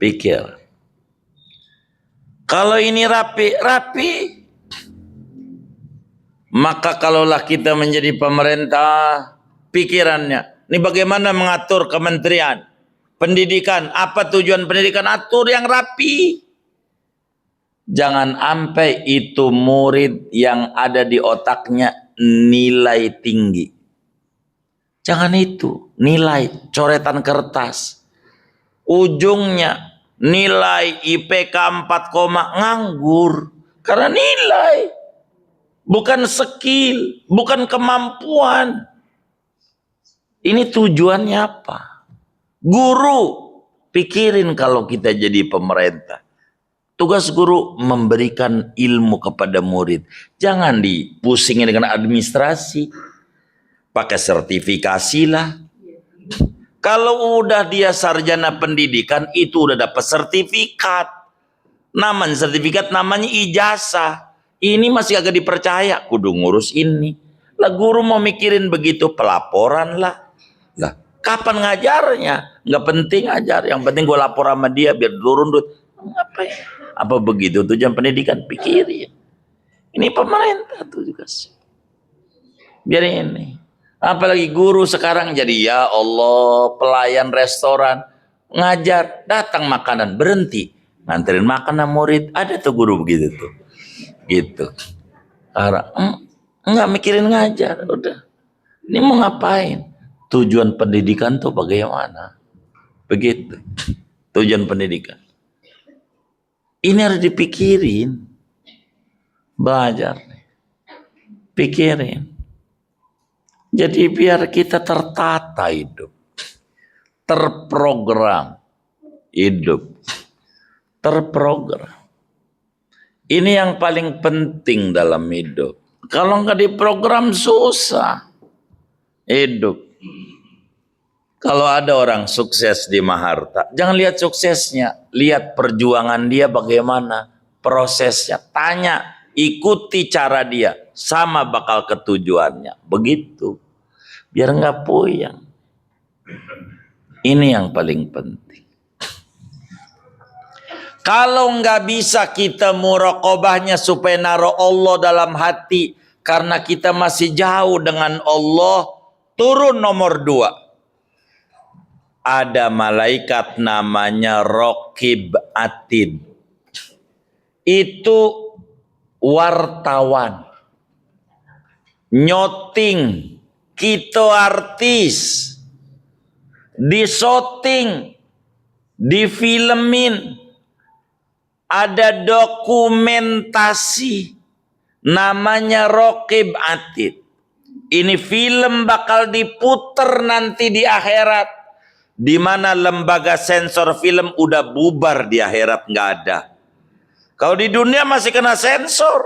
[SPEAKER 1] Pikir. Kalau ini rapi. Maka kalaulah kita menjadi pemerintah, pikirannya. Ini bagaimana mengatur kementerian. Pendidikan. Apa tujuan pendidikan? Atur yang rapi. Jangan sampai itu murid yang ada di otaknya nilai tinggi.
[SPEAKER 2] Jangan itu. Nilai coretan kertas. Ujungnya nilai IPK 4, nganggur. Karena nilai. Bukan skill. Bukan kemampuan. Ini tujuannya apa? Guru. Pikirin kalau kita jadi pemerintah. Tugas guru memberikan ilmu kepada murid. Jangan dipusingin dengan administrasi. Pakai sertifikasi lah. Kalau udah dia sarjana pendidikan, itu udah dapat sertifikat. Namanya sertifikat, namanya ijazah. Ini masih agak dipercaya. Kudu ngurus ini. Lah guru mau mikirin begitu, pelaporan lah. Lah, kapan ngajarnya? Nggak penting ajar. Yang penting gue lapor sama dia biar turun duit. Ngapain? Apa begitu tujuan pendidikan? Pikirin. Ini pemerintah tuh juga sih. Biar ini. Apalagi guru sekarang jadi ya Allah, pelayan restoran, ngajar, datang makanan, berhenti. Nganterin makanan murid. Ada tuh guru begitu tuh. Gitu. Karena enggak mikirin ngajar, udah. Ini mau ngapain? Tujuan pendidikan tuh bagaimana? Begitu. Tujuan pendidikan. Ini harus dipikirin. Belajar. Pikirin. Jadi biar kita tertata hidup. Terprogram hidup. Terprogram. Ini yang paling penting dalam hidup. Kalau nggak diprogram susah hidup. Kalau ada orang sukses di Maharta, jangan lihat suksesnya, lihat perjuangan dia bagaimana, prosesnya. Tanya, ikuti cara dia, sama bakal ke tujuannya. Begitu, biar nggak puyeng. Ini yang paling penting. Kalau nggak bisa kita muraqabahnya supaya naruh Allah dalam hati, karena kita masih jauh dengan Allah, turun nomor 2. Ada malaikat namanya Raqib Atid. Itu wartawan. Nyoting. Kita artis. Disoting. Difilmin. Ada dokumentasi. Namanya Raqib Atid. Ini film bakal diputer nanti di akhirat. Di mana lembaga sensor film udah bubar di akhirat, nggak ada. Kalau di dunia masih kena sensor,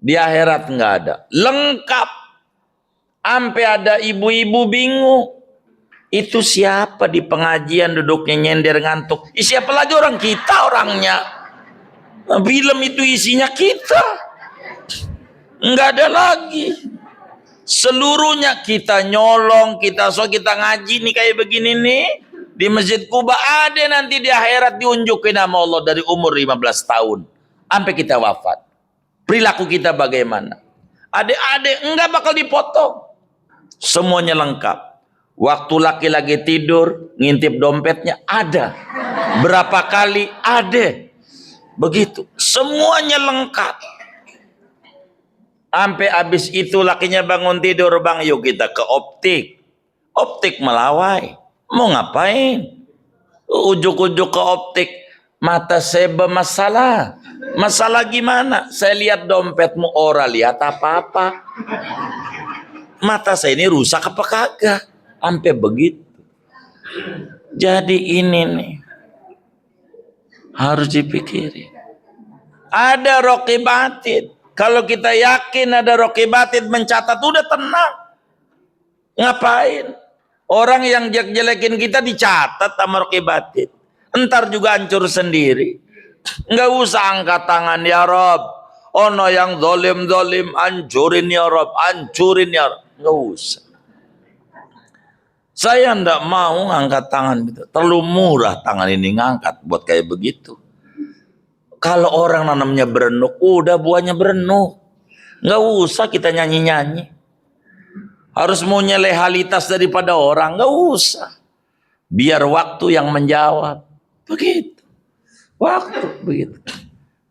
[SPEAKER 2] di akhirat nggak ada. Lengkap. Sampai ada ibu-ibu bingung. Itu siapa di pengajian duduknya nyender ngantuk? Siapa lagi orang kita orangnya? Film itu isinya kita. Nggak ada lagi. Seluruhnya kita nyolong, kita ngaji nih kayak begini nih. Di Masjid Kuba ada nanti di akhirat diunjukin nama Allah dari umur 15 tahun. Sampai kita wafat. Perilaku kita bagaimana? Adik-adik enggak bakal dipotong. Semuanya lengkap. Waktu laki-laki tidur, ngintip dompetnya ada. Berapa kali ada. Begitu. Semuanya lengkap. Sampai habis itu lakinya bangun tidur, bang yuk kita ke optik. Optik melawai. Mau ngapain? Ujuk-ujuk ke optik. Mata saya bermasalah. Masalah gimana? Saya lihat dompetmu, ora lihat apa-apa. Mata saya ini rusak apa kagak? Sampai begitu. Jadi ini nih. Harus dipikirin. Ada Raqib Atid. Kalau kita yakin ada Raqib Atid mencatat, udah tenang. Ngapain? Orang yang jelek-jelekin kita dicatat sama Raqib Atid. Entar juga hancur sendiri. Nggak usah angkat tangan, ya Rob. Ono yang zolim-zolim, hancurin ya Rob. Hancurin ya Rob. Nggak usah. Saya nggak mau ngangkat tangan gitu. Terlalu murah tangan ini ngangkat buat kayak begitu. Kalau orang nanamnya berenuk, udah buahnya berenuk. Nggak usah kita nyanyi-nyanyi. Harus mau legalitas daripada orang, nggak usah. Biar waktu yang menjawab. Begitu. Waktu, begitu.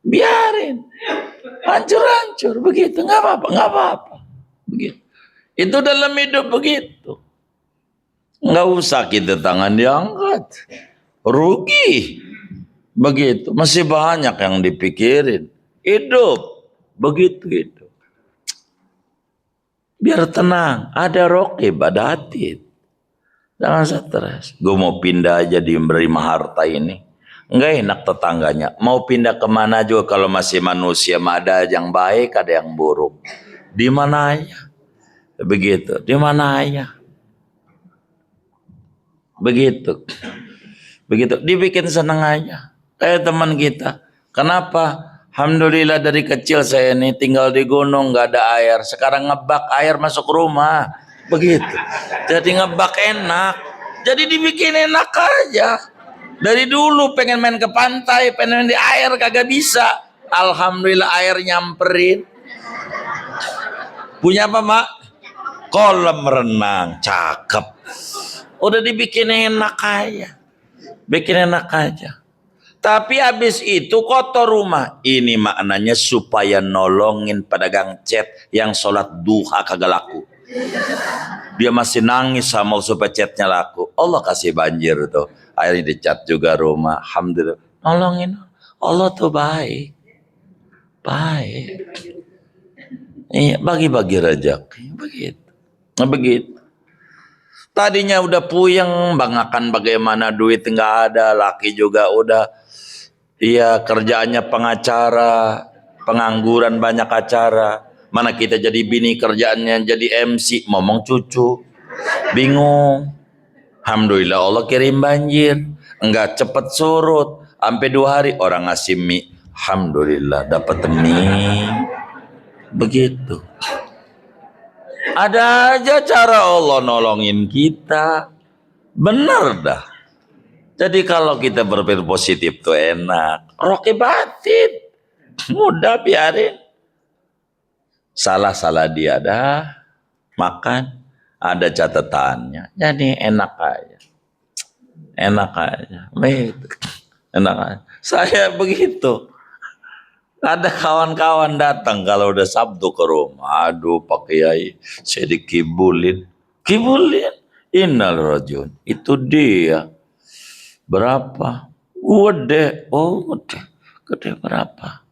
[SPEAKER 2] Biarin. Hancur-hancur, begitu. Nggak apa-apa, nggak apa-apa. Begitu. Itu dalam hidup begitu. Nggak usah kita tangan diangkat. Rugi. Begitu. Masih banyak yang dipikirin. Hidup. Begitu itu. Biar tenang. Ada rokib, ada atid. Jangan stres. Gue mau pindah aja di menerima harta ini. Enggak enak tetangganya. Mau pindah kemana juga kalau masih manusia. Ada yang baik, ada yang buruk. Di mana aja. Begitu. Di mana aja. Begitu. Begitu. Dibikin senang aja. Kayak teman kita. Kenapa? Alhamdulillah dari kecil saya ini tinggal di gunung, nggak ada air. Sekarang ngebak air masuk rumah. Begitu. Jadi ngebak enak. Jadi dibikin enak aja. Dari dulu pengen main ke pantai, pengen main di air, kagak bisa. Alhamdulillah air nyamperin. Punya apa, Mak? Kolam renang. Cakep. Udah dibikin enak aja. Bikin enak aja. Tapi habis itu kotor rumah. Ini maknanya supaya nolongin pedagang cat yang sholat duha kagak laku. Dia masih nangis sama supaya catnya laku. Allah kasih banjir tuh. Akhirnya dicat juga rumah. Alhamdulillah. Nolongin. Allah tuh baik. Baik. Iya, bagi-bagi rezeki. Begitu. Nah, begitu. Tadinya udah puyeng, banggakan bagaimana duit nggak ada. Laki juga udah. Iya, kerjaannya pengacara, pengangguran banyak acara. Mana kita jadi bini kerjaannya jadi MC, ngomong cucu. Bingung. Alhamdulillah Allah kirim banjir. Enggak cepet surut. Sampai 2 hari orang ngasih mie. Alhamdulillah dapat mie. Begitu. Ada aja cara Allah nolongin kita. Bener dah. Jadi kalau kita berpikir positif tuh enak. Roki batin. Mudah biarin. Salah-salah dia dah. Makan. Ada catatannya. Jadi enak aja. Enak aja. Begitu. Enak aja. Saya begitu. Ada kawan-kawan datang kalau udah Sabtu ke rumah. Aduh Pak Kiai. Saya dikibulin. Kibulin. Innal rajun. Itu dia. Berapa? Gede. Oh, gede. Gede berapa?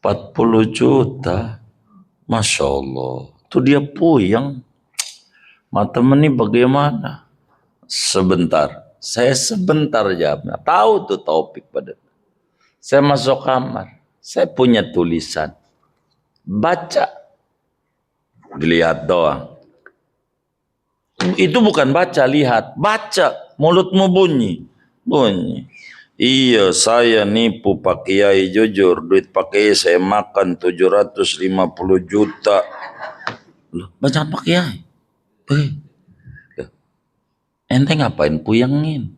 [SPEAKER 2] 40 juta. Masya Allah. Itu dia puyeng. Mata ini bagaimana? Sebentar. Saya sebentar jawabnya. Tahu tuh topik pada. Saya masuk kamar. Saya punya tulisan. Baca. Dilihat doang. Itu bukan baca, lihat. Baca. Mulutmu bunyi. Bunyi. Iya, saya nipu Pak Kiai jujur. Duit Pak Kiai saya makan 750 juta. Loh, bacaan Pak Kiai. Ente ngapain puyengin?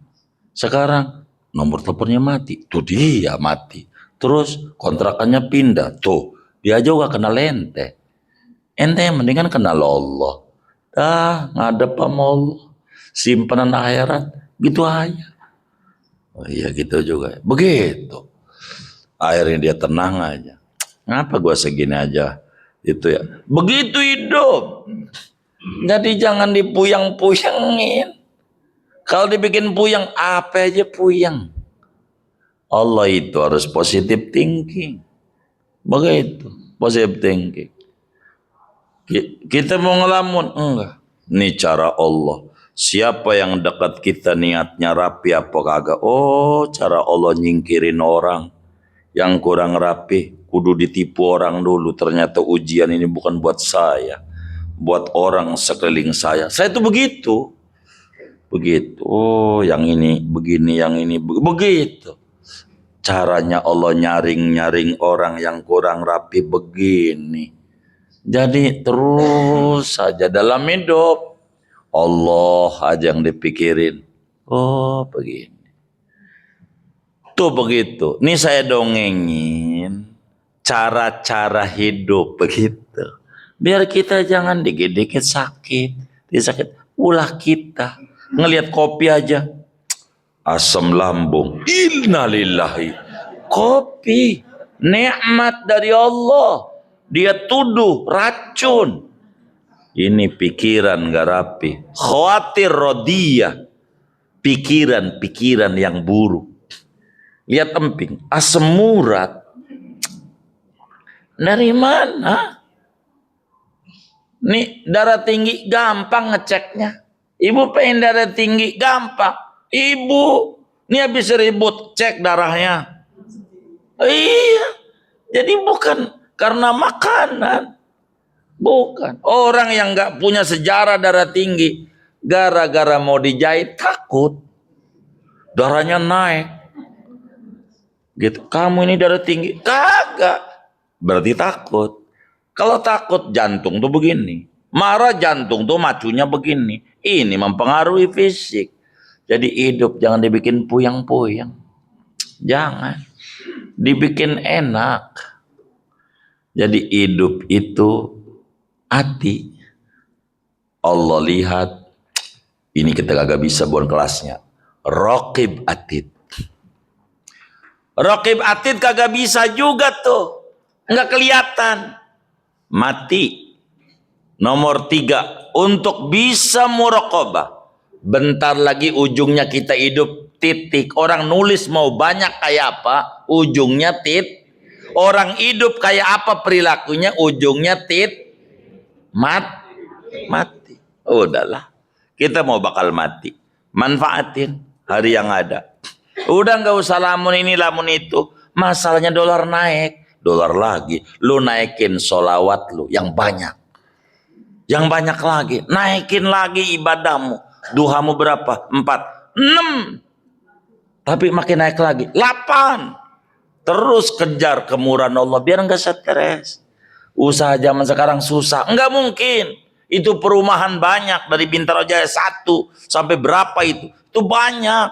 [SPEAKER 2] Sekarang nomor teleponnya mati. Tuh dia mati. Terus kontrakannya pindah. Tuh, dia juga kenal ente. Ente yang mendingan kenal Allah. Dah, ngadep sama Allah. Simpanan akhirat. Gitu aja. Oh iya gitu juga. Begitu. Akhirnya dia tenang aja. Ngapa gua segini aja? Itu ya. Begitu hidup. Jadi jangan dipuyang-puyangin. Kalau dibikin puyang, apa aja puyang. Allah itu harus positive thinking. Begitu. Positive thinking. Kita mau ngelamun? Enggak. Ini cara Allah. Siapa yang dekat kita niatnya rapi apa kagak? Oh, cara Allah nyingkirin orang yang kurang rapi. Kudu ditipu orang dulu. Ternyata ujian ini bukan buat saya. Buat orang sekeliling saya. Saya itu begitu. Begitu. Oh, yang ini begini, yang ini begitu. Caranya Allah nyaring-nyaring orang yang kurang rapi begini. Jadi terus saja dalam hidup. Allah aja yang dipikirin. Oh begini. Tuh begitu. Ini saya dongengin cara-cara hidup begitu. Biar kita jangan dikit-dikit sakit. Disakit. Ulah kita. Ngelihat kopi aja. Asam lambung. Innalillahi. Kopi. Nikmat dari Allah. Dia tuduh racun. Ini pikiran gak rapi. Khawatir rodiyah. Pikiran-pikiran yang buruk. Lihat emping. Asam urat. Dari mana? Nih darah tinggi gampang ngeceknya. Ibu pengen darah tinggi gampang. Ibu. Ini habis ribut cek darahnya. Iya. Jadi bukan karena makanan. Bukan. Orang yang gak punya sejarah darah tinggi, gara-gara mau dijahit takut. Darahnya naik. Gitu. Kamu ini darah tinggi. Kagak. Berarti takut. Kalau takut jantung tuh begini. Marah jantung tuh macunya begini. Ini mempengaruhi fisik. Jadi hidup jangan dibikin puyang-puyang. Jangan. Dibikin enak. Jadi hidup itu hati. Allah lihat. Ini kita kagak bisa buat kelasnya. Raqib atid. Raqib atid kagak bisa juga tuh. Enggak kelihatan. Mati. Nomor 3. Untuk bisa muraqabah. Bentar lagi ujungnya kita hidup titik. Orang nulis mau banyak kayak apa. Ujungnya Orang hidup kayak apa perilakunya. Ujungnya mati. Udahlah. Kita mau bakal mati. Manfaatin hari yang ada. Udah nggak usah lamun ini lamun itu. Masalahnya dolar naik. Dolar lagi. Lu naikin sholawat lu yang banyak. Yang banyak lagi. Naikin lagi ibadahmu. Duhamu berapa? 4. 6. Tapi makin naik lagi. 8. Terus kejar kemurahan Allah. Biar nggak stres. Usaha zaman sekarang susah. Enggak mungkin. Itu perumahan banyak. Dari Bintaro Jaya 1 sampai berapa itu. Itu banyak.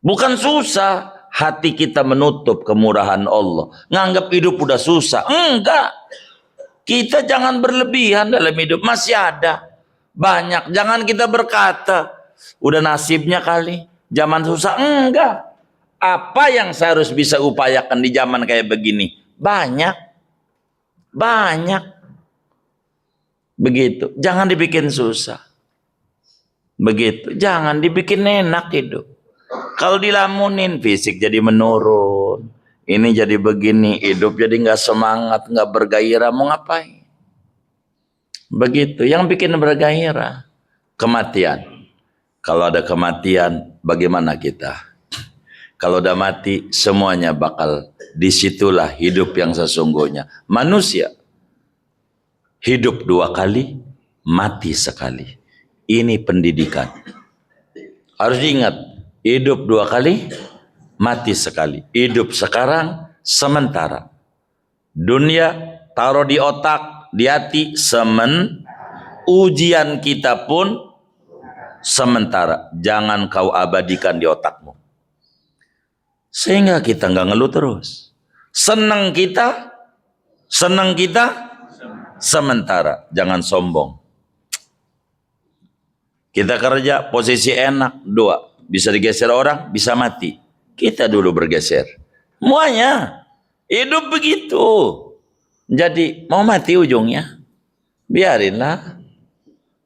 [SPEAKER 2] Bukan susah. Hati kita menutup kemurahan Allah. Nganggap hidup udah susah. Enggak. Kita jangan berlebihan dalam hidup. Masih ada. Banyak. Jangan kita berkata. Udah nasibnya kali. Zaman susah. Enggak. Apa yang saya harus bisa upayakan di zaman kayak begini? Banyak. Begitu. Jangan dibikin susah. Begitu. Jangan dibikin enak hidup. Kalau dilamunin fisik jadi menurun. Ini jadi begini. Hidup jadi nggak semangat. Nggak bergairah. Mau ngapain? Begitu. Yang bikin bergairah. Kematian. Kalau ada kematian. Bagaimana kita? Kalau udah mati. Semuanya bakal. Disitulah hidup yang sesungguhnya. Manusia. Hidup 2 kali. Mati sekali. Ini pendidikan. Harus diingat. Hidup 2 kali, mati sekali. Hidup sekarang, sementara. Dunia, taruh di otak, di hati, ujian kita pun, sementara. Jangan kau abadikan di otakmu. Sehingga kita nggak ngeluh terus. Senang kita, sementara. Jangan sombong. Kita kerja, posisi enak, 2. Bisa digeser orang, bisa mati. Kita dulu bergeser. Semuanya. Hidup begitu. Jadi mau mati ujungnya. Biarinlah.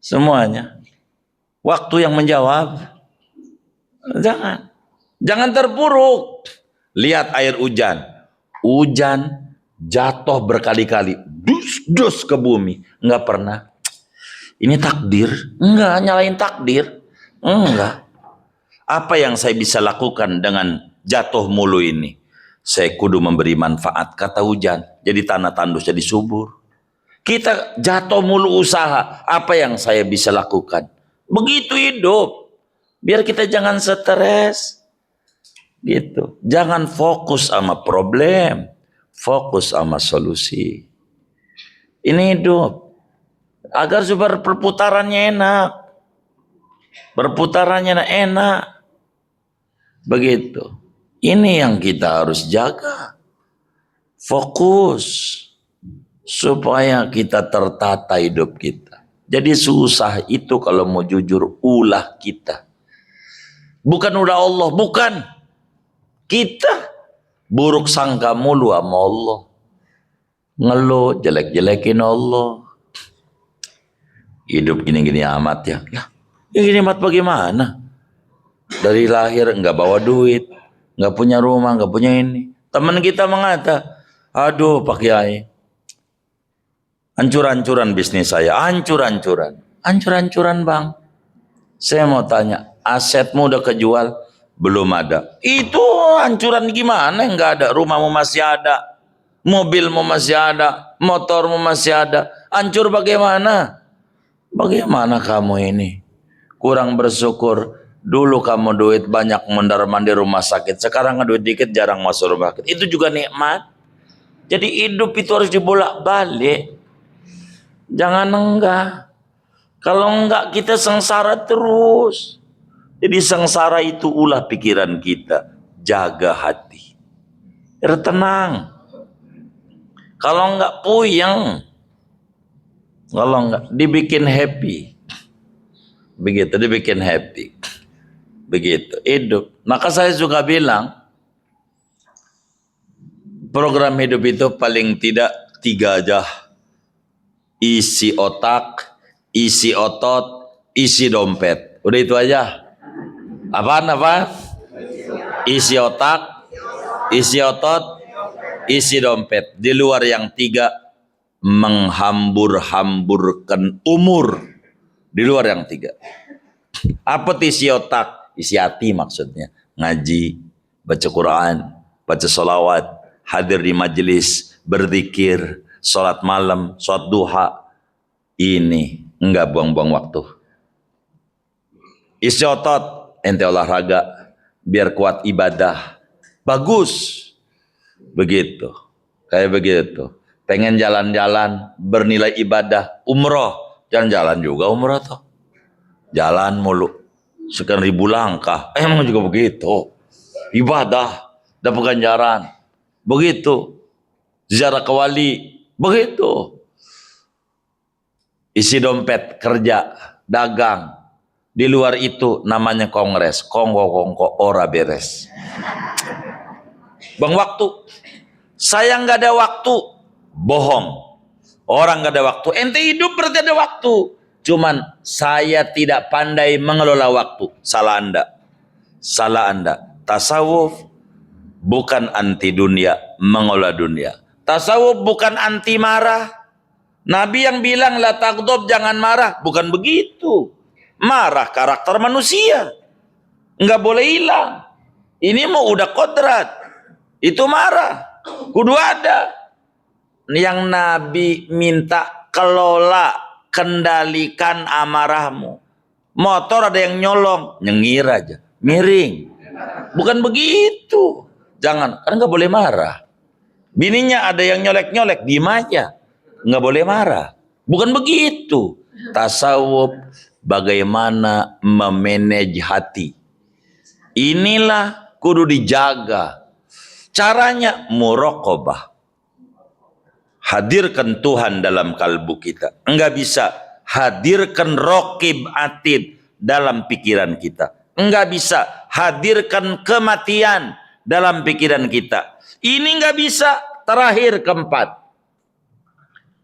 [SPEAKER 2] Semuanya. Waktu yang menjawab. Jangan terpuruk. Lihat air hujan. Hujan jatuh berkali-kali. Dus ke bumi. Enggak pernah. Ini takdir. Enggak nyalain takdir. Enggak. Apa yang saya bisa lakukan dengan jatuh mulu ini? Saya kudu memberi manfaat, kata hujan. Jadi tanah tandus jadi subur. Kita jatuh mulu usaha. Apa yang saya bisa lakukan? Begitu hidup. Biar kita jangan stres. Gitu. Jangan fokus sama problem. Fokus sama solusi. Ini hidup. Agar supaya perputarannya enak. Berputarannya enak. Begitu. Ini yang kita harus jaga. Fokus. Supaya kita tertata hidup kita. Jadi susah itu kalau mau jujur ulah kita. Bukan ulah Allah. Bukan. Kita. Buruk sangka mulu sama Allah. Ngeluh jelek-jelekin Allah. Hidup gini-gini amat ya. Lah, ya gini amat bagaimana? Dari lahir nggak bawa duit, nggak punya rumah, nggak punya ini. Teman kita mengata, aduh Pak Kiai, hancur-hancuran bisnis saya, hancur-hancuran. Hancur-hancuran bang. Saya mau tanya, asetmu udah kejual? Belum ada. Itu hancuran gimana? Nggak ada, rumahmu masih ada, mobilmu masih ada, motormu masih ada. Hancur bagaimana? Bagaimana kamu ini? Kurang bersyukur. Dulu kamu duit banyak mondar-mandir rumah sakit. Sekarang duit dikit jarang masuk rumah sakit. Itu juga nikmat. Jadi hidup itu harus dibolak-balik. Jangan enggak. Kalau enggak kita sengsara terus. Jadi sengsara itu ulah pikiran kita. Jaga hati. Biar tenang. Kalau enggak puyeng. Kalau enggak dibikin happy. Begitu dibikin happy. Begitu hidup. Maka saya suka bilang program hidup itu paling tidak 3 aja. Isi otak, isi otot, isi dompet. Udah itu aja. Apaan? Isi otak, isi otot, isi dompet. Di luar yang 3 menghambur-hamburkan umur. Di luar yang 3. Apa isi otak? Isi hati maksudnya. Ngaji, baca Quran, baca sholawat, hadir di majelis, berzikir, sholat malam, sholat duha. Ini enggak buang-buang waktu. Isi otot, ente olahraga, biar kuat ibadah. Bagus. Begitu. Kayak begitu. Pengen jalan-jalan, bernilai ibadah, umroh. Jangan jalan juga umroh toh. Jalan mulu. Sekian ribu langkah. Emang juga begitu. Ibadah. Dapat ganjaran. Begitu. Ziarah ke wali. Begitu. Isi dompet. Kerja. Dagang. Di luar itu namanya kongres. Kongko ora beres. Bang waktu. Saya nggak ada waktu. Bohong. Orang nggak ada waktu. Ente hidup berarti ada waktu. Cuman saya tidak pandai mengelola waktu. Salah Anda. Salah Anda. Tasawuf bukan anti dunia, mengelola dunia. Tasawuf bukan anti marah. Nabi yang bilang la taghdab, jangan marah. Bukan begitu. Marah karakter manusia. Enggak boleh hilang. Ini mau udah kodrat. Itu marah. Kudu ada. Yang Nabi minta kelola, kendalikan amarahmu. Motor ada yang nyolong, nyengir aja, miring. Bukan begitu. Jangan, kan nggak boleh marah. Bininya ada yang nyolek-nyolek, diem aja, nggak boleh marah. Bukan begitu. Tasawuf bagaimana memanage hati. Inilah kudu dijaga. Caranya muraqabah. Hadirkan Tuhan dalam kalbu kita. Enggak bisa hadirkan raqib atid dalam pikiran kita. Enggak bisa hadirkan kematian dalam pikiran kita. Ini enggak bisa. Terakhir keempat.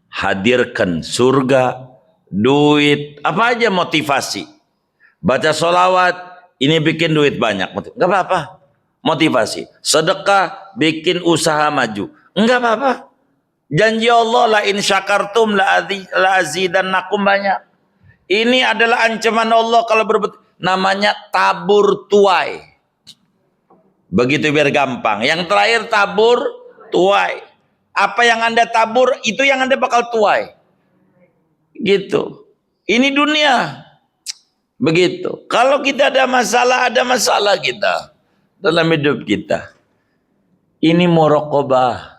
[SPEAKER 2] Hadirkan surga, duit, apa aja motivasi. Baca sholawat, ini bikin duit banyak. Enggak apa-apa. Motivasi. Sedekah, bikin usaha maju. Enggak apa-apa. Janji Allah la in syakartum la azidannakum banyak. Ini adalah ancaman Allah kalau berbuat, namanya tabur tuai. Begitu biar gampang. Yang terakhir tabur tuai. Apa yang Anda tabur itu yang Anda bakal tuai. Gitu. Ini dunia. Begitu. Kalau kita ada masalah kita dalam hidup kita. Ini muraqabah.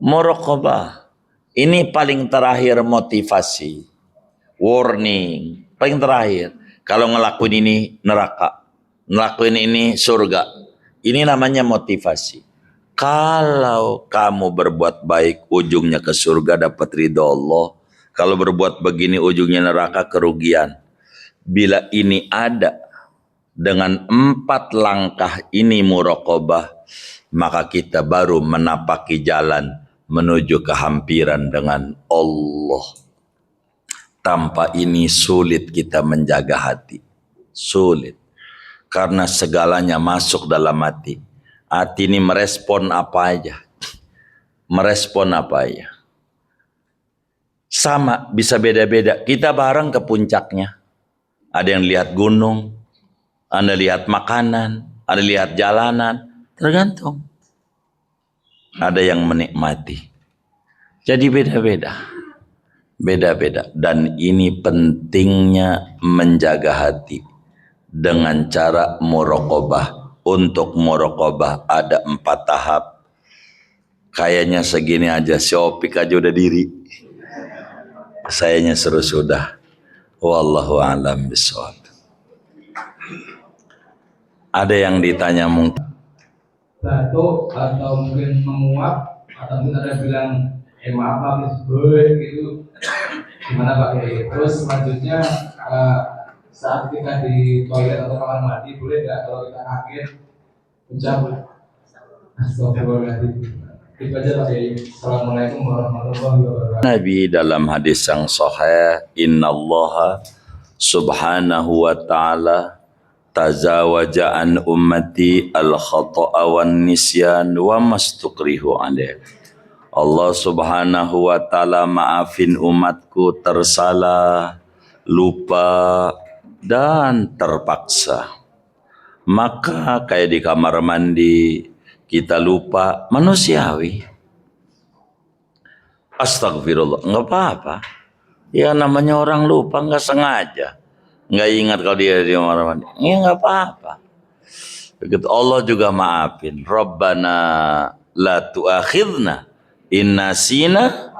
[SPEAKER 2] Muraqabah. Ini paling terakhir motivasi. Warning. Paling terakhir. Kalau ngelakuin ini neraka. Ngelakuin ini surga. Ini namanya motivasi. Kalau kamu berbuat baik ujungnya ke surga dapat ridho Allah. Kalau berbuat begini ujungnya neraka kerugian. Bila ini ada dengan 4 langkah ini muraqabah, maka kita baru menapaki jalan menuju kehampiran dengan Allah.
[SPEAKER 1] Tanpa ini sulit kita menjaga hati. Sulit. Karena segalanya masuk dalam hati. Hati ini merespon apa aja. Merespon apa aja. Sama, bisa beda-beda. Kita bareng ke puncaknya. Ada yang lihat gunung, Anda lihat makanan, ada lihat jalanan. Tergantung. Ada yang menikmati. Jadi beda-beda. Beda-beda. Dan ini pentingnya menjaga hati. Dengan cara muraqabah. Untuk muraqabah ada 4 tahap. Kayaknya segini aja, si Opik aja udah diri. Sayanya seru sudah. Wallahu a'lam bishawab. Ada yang ditanya mungkin
[SPEAKER 3] batuk atau mungkin menguap atau mungkin ada bilang maaf Pak gitu, gimana Pak Kiai? Terus selanjutnya saat kita di toilet atau kamar mandi boleh nggak kalau kita kaget ucap astagfirullahaladzim? Itu aja Pak Kiai. Assalamualaikum warahmatullahi wabarakatuh.
[SPEAKER 1] Nabi dalam hadis yang sahih, innallaha subhanahu wa ta'ala tazawaja an ummati al-khata'a wan nisyan wa mastukrihu alaih. Allah subhanahu wa ta'ala maafin umatku tersalah, lupa, dan terpaksa. Maka kayak di kamar mandi, kita lupa, manusiawi. Astagfirullah, nggak apa-apa. Ya namanya orang lupa, nggak sengaja. Nggak ingat kalau dia di kamar mandi. Ya nggak apa-apa. Begitu Allah juga maafin. Rabbana la tu'akhidna in nasina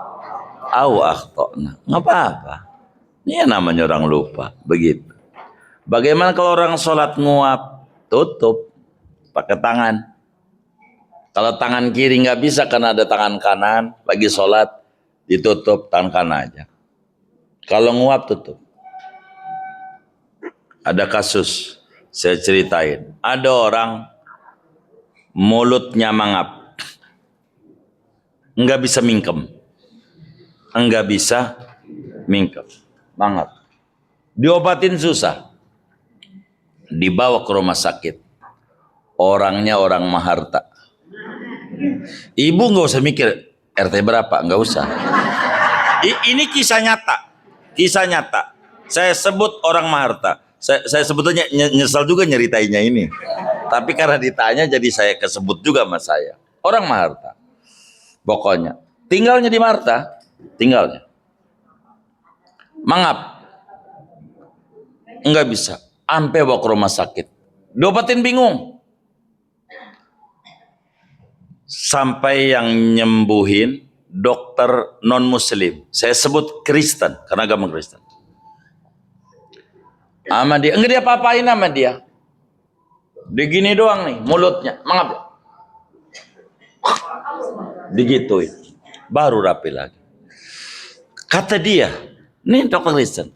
[SPEAKER 1] au akhtana. Nggak apa-apa. Ini namanya orang lupa. Begitu. Bagaimana kalau orang sholat nguap? Tutup. Pakai tangan. Kalau tangan kiri nggak bisa karena ada tangan kanan. Lagi sholat ditutup tangan kanan aja. Kalau nguap tutup. Ada kasus, saya ceritain. Ada orang mulutnya mangap, enggak bisa mingkem, enggak bisa mingkem, mangap. Diobatin susah, dibawa ke rumah sakit. Orangnya orang maharta. Ibu nggak usah mikir RT berapa, nggak usah. Ini kisah nyata, kisah nyata. Saya sebut orang maharta. Saya sebetulnya nyesal juga nyeritainnya ini. Tapi karena ditanya jadi saya kesebut juga sama saya. Orang maharta. Pokoknya. Tinggalnya di Marta. Tinggalnya. Mangap. Enggak bisa. Sampai bawa ke rumah sakit. Diobatin bingung. Sampai yang nyembuhin dokter non muslim. Saya sebut Kristen. Karena agama Kristen. Sama dia, enggak dia apa-apain sama dia. Digini doang nih mulutnya, mangap. Digituin. Baru rapi lagi. Kata dia, nih dokter Kristen,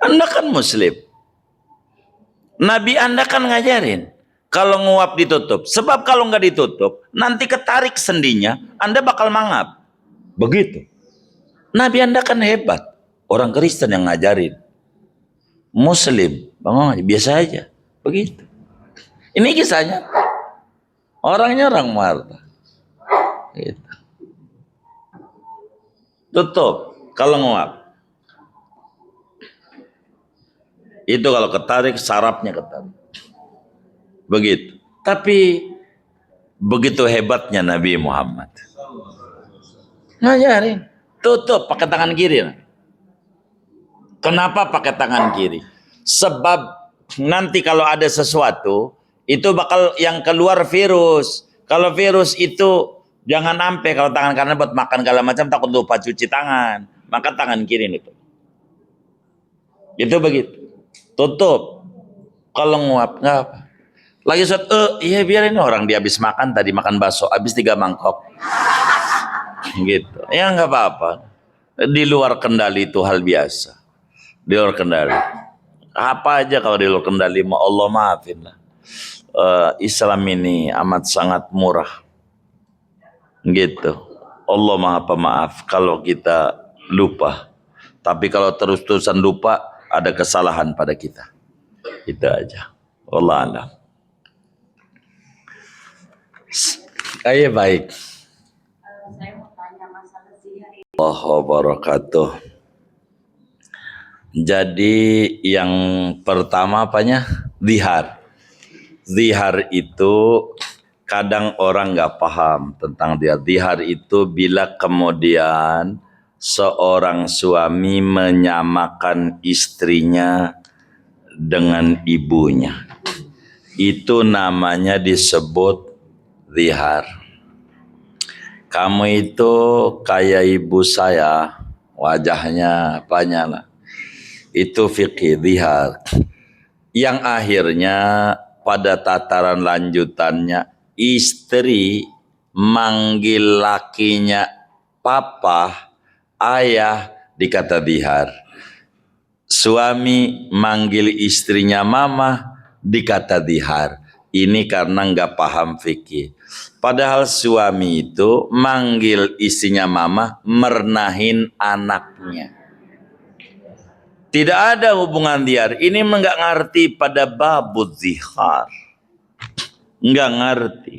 [SPEAKER 1] Anda kan muslim. Nabi Anda kan ngajarin kalau nguap ditutup. Sebab kalau nggak ditutup, nanti ketarik sendinya, Anda bakal mangap. Begitu. Nabi Anda kan hebat. Orang Kristen yang ngajarin. Muslim, bang, biasa aja, begitu. Ini kisahnya, orangnya orang Marta. Gitu. Tutup kalau nguap. Itu kalau ketarik, sarafnya ketarik. Begitu. Tapi begitu hebatnya Nabi Muhammad. Ngajarin, tutup pakai tangan kiri. Kenapa pakai tangan kiri? Sebab nanti kalau ada sesuatu, itu bakal yang keluar virus. Kalau virus itu jangan sampai kalau tangan kanan buat makan segala macam takut lupa cuci tangan. Maka tangan kiri itu. Itu begitu. Tutup. Kalau nguap nggak apa. Lagi suat, iya biar ini orang dia habis makan tadi makan bakso, habis 3 mangkok. Gitu. Ya nggak apa-apa. Di luar kendali itu hal biasa. Di luar kendali. Apa aja kalau di luar kendali, Allah maafin lah. Islam ini amat sangat murah. Gitu. Allah maha pemaaf kalau kita lupa.
[SPEAKER 2] Tapi kalau terus-terusan lupa, ada kesalahan pada kita. Itu aja. Wallah alam. Ayo baik.
[SPEAKER 4] Saya mau tanya masalah zihar.
[SPEAKER 2] Allah wabarakatuh. Jadi yang pertama apanya? Zihar. Zihar itu kadang orang nggak paham tentang dia. Zihar itu bila kemudian seorang suami menyamakan istrinya dengan ibunya. Itu namanya disebut zihar. Kamu itu kayak ibu saya, wajahnya apanya lah. Itu fikih zihar. Yang akhirnya pada tataran lanjutannya istri manggil lakinya papa, ayah dikata zihar. Suami manggil istrinya mama dikata zihar. Ini karena nggak paham fikih. Padahal suami itu manggil istrinya mama mernahin anaknya. Tidak ada hubungan zihar. Ini nggak ngerti pada babut zihar. Nggak ngerti.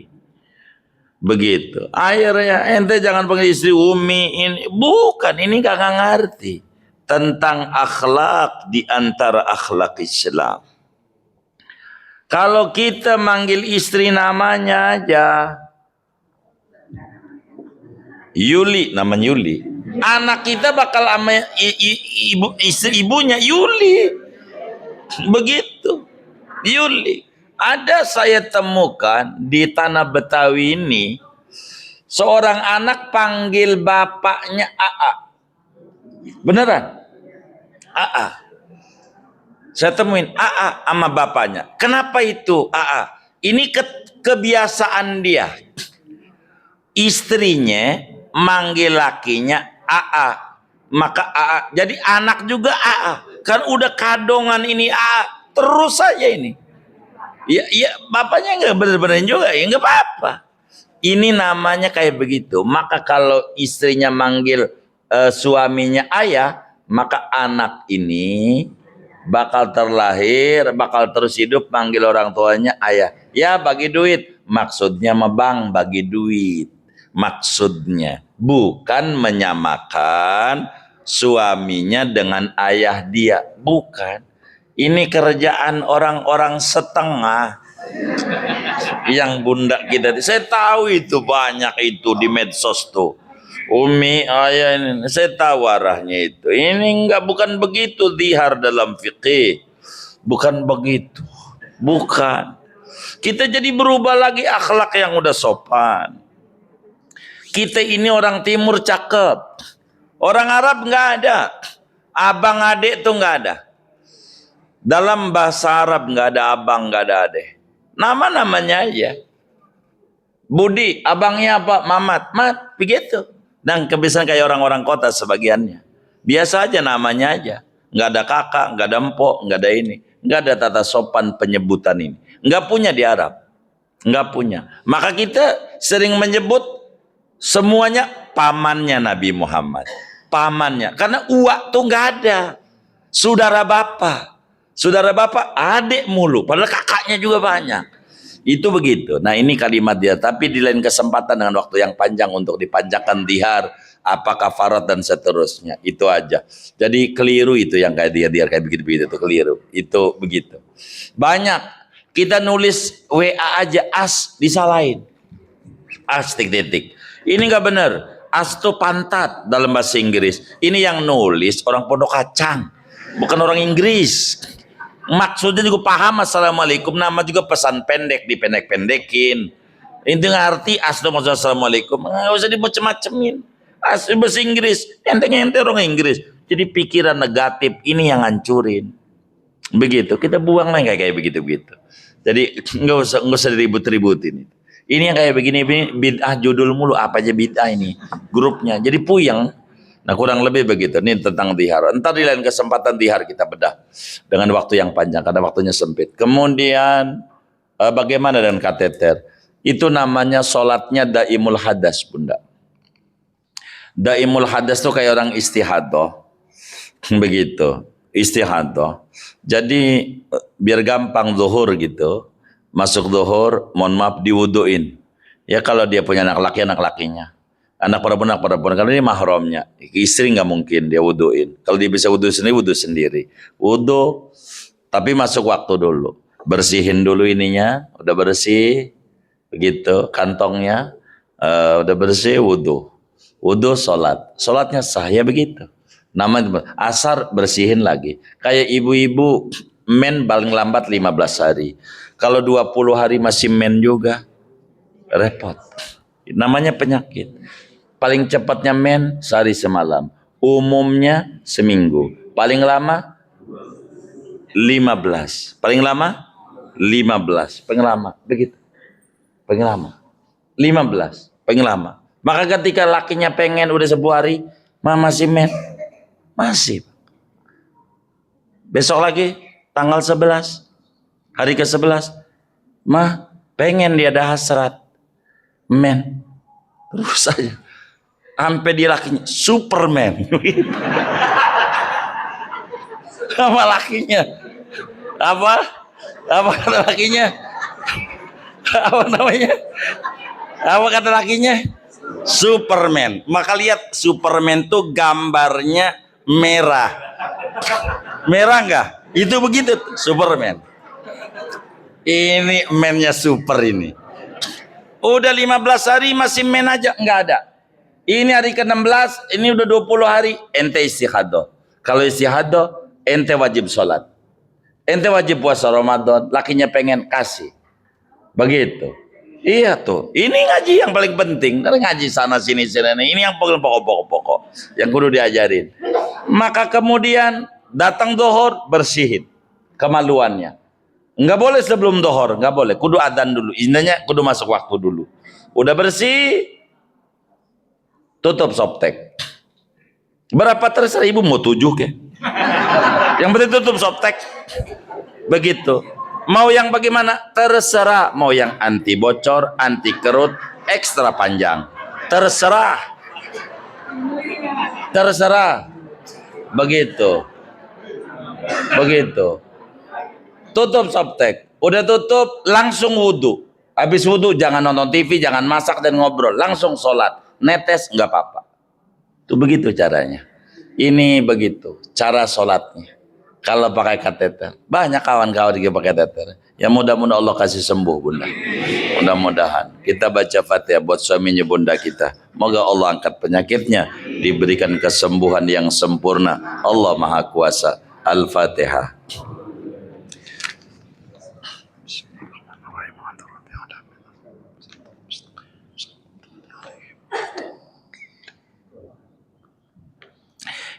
[SPEAKER 2] Begitu. Akhirnya ente jangan panggil istri umi ini. Bukan, ini nggak ngerti tentang akhlak di antara akhlak Islam. Kalau kita manggil istri namanya aja Yuli, namanya Yuli. Anak kita bakal sama istri ibunya Yuli. Begitu. Yuli. Ada saya temukan di tanah Betawi ini seorang anak panggil bapaknya AA. Beneran? AA. Saya temuin AA sama bapaknya. Kenapa itu AA? Ini kebiasaan dia. Istrinya manggil lakinya AA. Maka AA. Jadi anak juga AA. Kan udah kadongan ini AA. Terus saja ini. Ya bapaknya nggak bener-bener juga. Ya nggak apa-apa. Ini namanya kayak begitu. Maka kalau istrinya manggil suaminya ayah. Maka anak ini bakal terlahir, bakal terus hidup manggil orang tuanya ayah. Ya bagi duit. Maksudnya mah bang bagi duit. Maksudnya. Bukan menyamakan suaminya dengan ayah dia. Bukan. Ini kerjaan orang-orang setengah. Yang bunda kita. Saya tahu itu banyak itu di medsos tuh. Umi, ayah ini, saya tahu arahnya itu. Ini bukan begitu zihar dalam fikih. Bukan begitu. Bukan. Kita jadi berubah lagi akhlak yang udah sopan. Kita ini orang timur cakep. Orang Arab nggak ada. Abang adik tuh nggak ada. Dalam bahasa Arab nggak ada abang, nggak ada adik. Nama-namanya aja. Budi, abangnya apa? Mamat. Mat, begitu. Dan kebiasaan kayak orang-orang kota sebagiannya. Biasa aja namanya aja. Nggak ada kakak, nggak ada empok, nggak ada ini. Nggak ada tata sopan penyebutan ini. Nggak punya di Arab. Nggak punya. Maka kita sering menyebut semuanya pamannya Nabi Muhammad. Pamannya. Karena uak tuh nggak ada. Saudara bapak. Saudara bapak adik mulu. Padahal kakaknya juga banyak. Itu begitu. Nah ini kalimat dia. Tapi di lain kesempatan dengan waktu yang panjang untuk dipanjangkan zihar. Apa kafarat dan seterusnya. Itu aja. Jadi keliru itu yang kayak dia kayak begitu-begitu. Itu keliru. Itu begitu. Banyak. Kita nulis WA aja. As disalahin. As titik-titik. Ini nggak benar. As itu pantat dalam bahasa Inggris. Ini yang nulis orang Pondok Kacang. Bukan orang Inggris. Maksudnya juga paham assalamualaikum, nama juga pesan pendek dipendek-pendekin. Itu ngerti asal maksud assalamualaikum, nggak usah dimacem-macemin. Asal bahasa Inggris, ente orang Inggris. Jadi pikiran negatif ini yang ngancurin. Begitu, kita buang lah kayak begitu-begitu. Jadi nggak usah diribut-ributin. Ini yang kayak begini bid'ah judul mulu apa aja bid'ah ini grupnya. Jadi puyeng. Nah kurang lebih begitu. Ini tentang zihar. Entar di lain kesempatan zihar kita bedah. Dengan waktu yang panjang. Karena waktunya sempit. Kemudian bagaimana dengan kateter? Itu namanya sholatnya daimul hadas bunda. Daimul hadas itu kayak orang istihadah.
[SPEAKER 1] Begitu. Istihadah. Jadi biar gampang zuhur gitu. Masuk zuhur, mohon maaf diwuduin. Ya kalau dia punya anak laki, anak lakinya. Anak perempuan. Karena ini mahramnya. Istri nggak mungkin dia wuduin. Kalau dia bisa wudu sendiri. Wudu, tapi masuk waktu dulu. Bersihin dulu ininya. Udah bersih. Begitu. Kantongnya. Udah bersih, wudu. Wudu, sholat. Sholatnya sah, ya begitu. Namanya asar bersihin lagi. Kayak ibu-ibu men paling lambat 15 hari. Kalau 20 hari masih men juga repot. Namanya penyakit. Paling cepatnya men sehari semalam. Umumnya seminggu. Paling lama 15. Paling lama 15. Paling lama begitu. Paling lama 15. Paling lama. Maka ketika lakinya pengen udah 10 hari, masih men. Masih. Besok lagi tanggal 11. Hari ke-11. Mah pengen dia ada hasrat. Men. Terus aja. Sampai dia lakinya Superman. Apa lakinya? Apa kata lakinya? Apa namanya? Apa kata lakinya? Superman. Maka lihat Superman tuh gambarnya merah. Merah enggak? Itu begitu Superman. Ini mennya super ini. Udah 15 hari masih men aja, enggak ada. Ini hari ke-16, ini udah 20 hari, ente istihadah. Kalau istihadah, ente wajib sholat. Ente wajib puasa Ramadan, lakinya pengen kasih. Begitu. Iya tuh. Ini ngaji yang paling penting. Dari ngaji sana sini sini. Ini yang pokok-pokok yang kudu diajarin. Maka kemudian datang zuhur, bersihin kemaluannya. Enggak boleh sebelum zuhur, enggak boleh. Kudu adzan dulu. Intinya kudu masuk waktu dulu. Udah bersih, tutup softtek. Berapa terserah ibu mau 7 ke? Yang penting tutup softtek. Begitu. Mau yang bagaimana? Terserah. Mau yang anti bocor, anti kerut, ekstra panjang. Terserah. Terserah. Begitu. Begitu. Tutup softtek. Udah tutup, langsung wudu. Habis wudu jangan nonton TV, jangan masak dan ngobrol. Langsung sholat. Netes nggak apa-apa. Itu begitu caranya. Ini begitu cara sholatnya. Kalau pakai kateter, banyak kawan-kawan yang pakai kateter. Ya mudah-mudahan Allah kasih sembuh bunda. Mudah-mudahan kita baca Fatihah buat suaminya bunda kita. Moga Allah angkat penyakitnya, diberikan kesembuhan yang sempurna. Allah Maha Kuasa. Al-Fatihah.